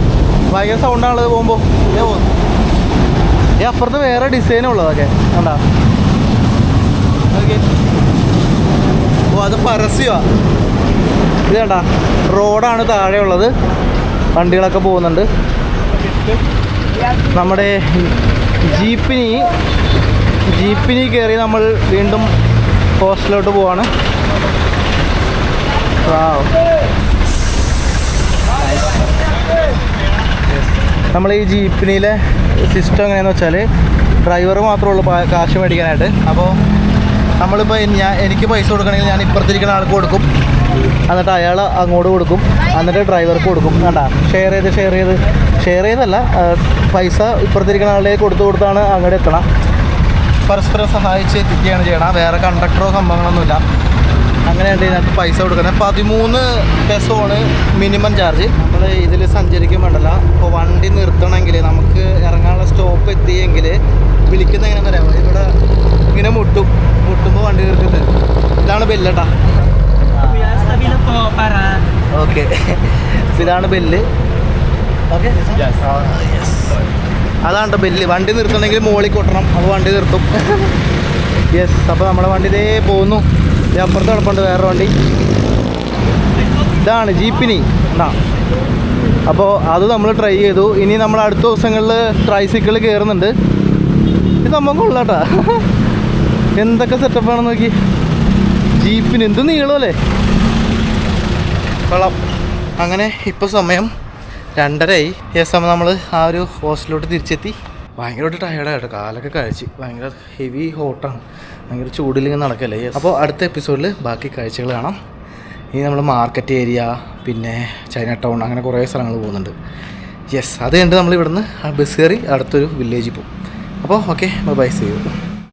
S1: ഭയങ്കര സൗണ്ടാണ് പോകുമ്പോൾ. ഇതേ പോകുന്നു. അപ്പുറത്ത് വേറെ ഡിസൈനുള്ളതൊക്കെ കണ്ടാ. ഓക്കെ, ഓ അത് പരസ്യമാണ്. ഇത് കണ്ടാ റോഡാണ് താഴെയുള്ളത്, വണ്ടികളൊക്കെ പോകുന്നുണ്ട്. നമ്മുടെ ജീപ്പിനി കയറി നമ്മൾ വീണ്ടും ഹോസ്റ്റലിലോട്ട് പോവാണ്. നമ്മൾ ഈ ജീപ്പിനിയിലെ സിസ്റ്റം എങ്ങനെയാണെന്ന് വെച്ചാൽ ഡ്രൈവർ മാത്രമേ ഉള്ളൂ കാശ് മേടിക്കാനായിട്ട്. അപ്പോൾ നമ്മളിപ്പോൾ എനിക്ക് പൈസ കൊടുക്കണമെങ്കിൽ ഞാൻ ഇപ്പുറത്തിരിക്കുന്ന ആൾക്ക് കൊടുക്കും, എന്നിട്ട് അയാൾ അങ്ങോട്ട് കൊടുക്കും, എന്നിട്ട് ഡ്രൈവർക്ക് കൊടുക്കും. വേണ്ട ഷെയർ ചെയ്തല്ല, പൈസ ഇപ്പുറത്തിരിക്കുന്ന ആളിലേക്ക് കൊടുത്താണ് അങ്ങോട്ട് എത്തണം. പരസ്പരം സഹായിച്ച് എത്തിക്കുകയാണ് ചെയ്യണം. വേറെ കണ്ടക്ടറോ സംഭവങ്ങളൊന്നുമില്ല. അങ്ങനെയുണ്ട് ഇതിനകത്ത് പൈസ കൊടുക്കുന്നത്. 13 പെസോണ് മിനിമം ചാർജ്. നമ്മൾ ഇതിൽ സഞ്ചരിക്കാൻ വേണ്ടല്ല. ഇപ്പോൾ വണ്ടി നിർത്തണമെങ്കിൽ, നമുക്ക് ഇറങ്ങാനുള്ള സ്റ്റോപ്പ് എത്തിയെങ്കിൽ വിളിക്കുന്നത് എങ്ങനെയാണെന്ന് അറിയാമോ? ഇവിടെ ഇങ്ങനെ മുട്ടുമ്പോൾ വണ്ടി നിർത്തിട്ട് ഇതാണ് ബെല്ലേട്ടാ. ഓക്കെ, ഇതാണ് ബെല്ല്. ഓക്കെ, അതാണ് ബെല്ല്. വണ്ടി നിർത്തണമെങ്കിൽ മോളിൽ കൊട്ടണം, അപ്പോൾ വണ്ടി നിർത്തും. യെസ്, അപ്പോൾ നമ്മുടെ വണ്ടി ഇതേ പോകുന്നു. അപ്പുറത്ത് കിടപ്പുണ്ട് വേറെ വണ്ടി. ഇതാണ് ജീപ്പിനി എന്നാ. അപ്പോൾ അത് നമ്മൾ ട്രൈ ചെയ്തു. ഇനി നമ്മൾ അടുത്ത ദിവസങ്ങളിൽ ട്രൈസൈക്കിൾ കയറുന്നുണ്ട്. ഇത് സംഭവം കൊള്ളാട്ടാ, എന്തൊക്കെ സെറ്റപ്പാണെന്ന് നോക്കി. ജീപ്പിന് എന്ത് നീളമല്ലേ, കൊള്ളാം. അങ്ങനെ ഇപ്പോൾ സമയം 2:30 സമയം നമ്മൾ ആ ഒരു ഹോസ്റ്റലിലോട്ട് തിരിച്ചെത്തി. ഭയങ്കരമായിട്ട് ടയർഡായിട്ട് കാലൊക്കെ കഴിച്ച്, ഭയങ്കര ഹെവി ഹോട്ടാണ്, ഭയങ്കര ചൂടിലിങ്ങനെ നടക്കല്ലേ. അപ്പോൾ അടുത്ത എപ്പിസോഡിൽ ബാക്കി കാഴ്ചകൾ കാണാം. ഇനി നമ്മൾ മാർക്കറ്റ് ഏരിയ, പിന്നെ ചൈന ടൗൺ, അങ്ങനെ കുറേ സ്ഥലങ്ങൾ പോകുന്നുണ്ട്. യെസ്, അത് കഴിഞ്ഞിട്ട് നമ്മൾ ഇവിടുന്ന് ബസ് കയറി അടുത്തൊരു വില്ലേജിൽ പോകും. അപ്പോൾ ഓക്കെ, ബൈ, സീ യു.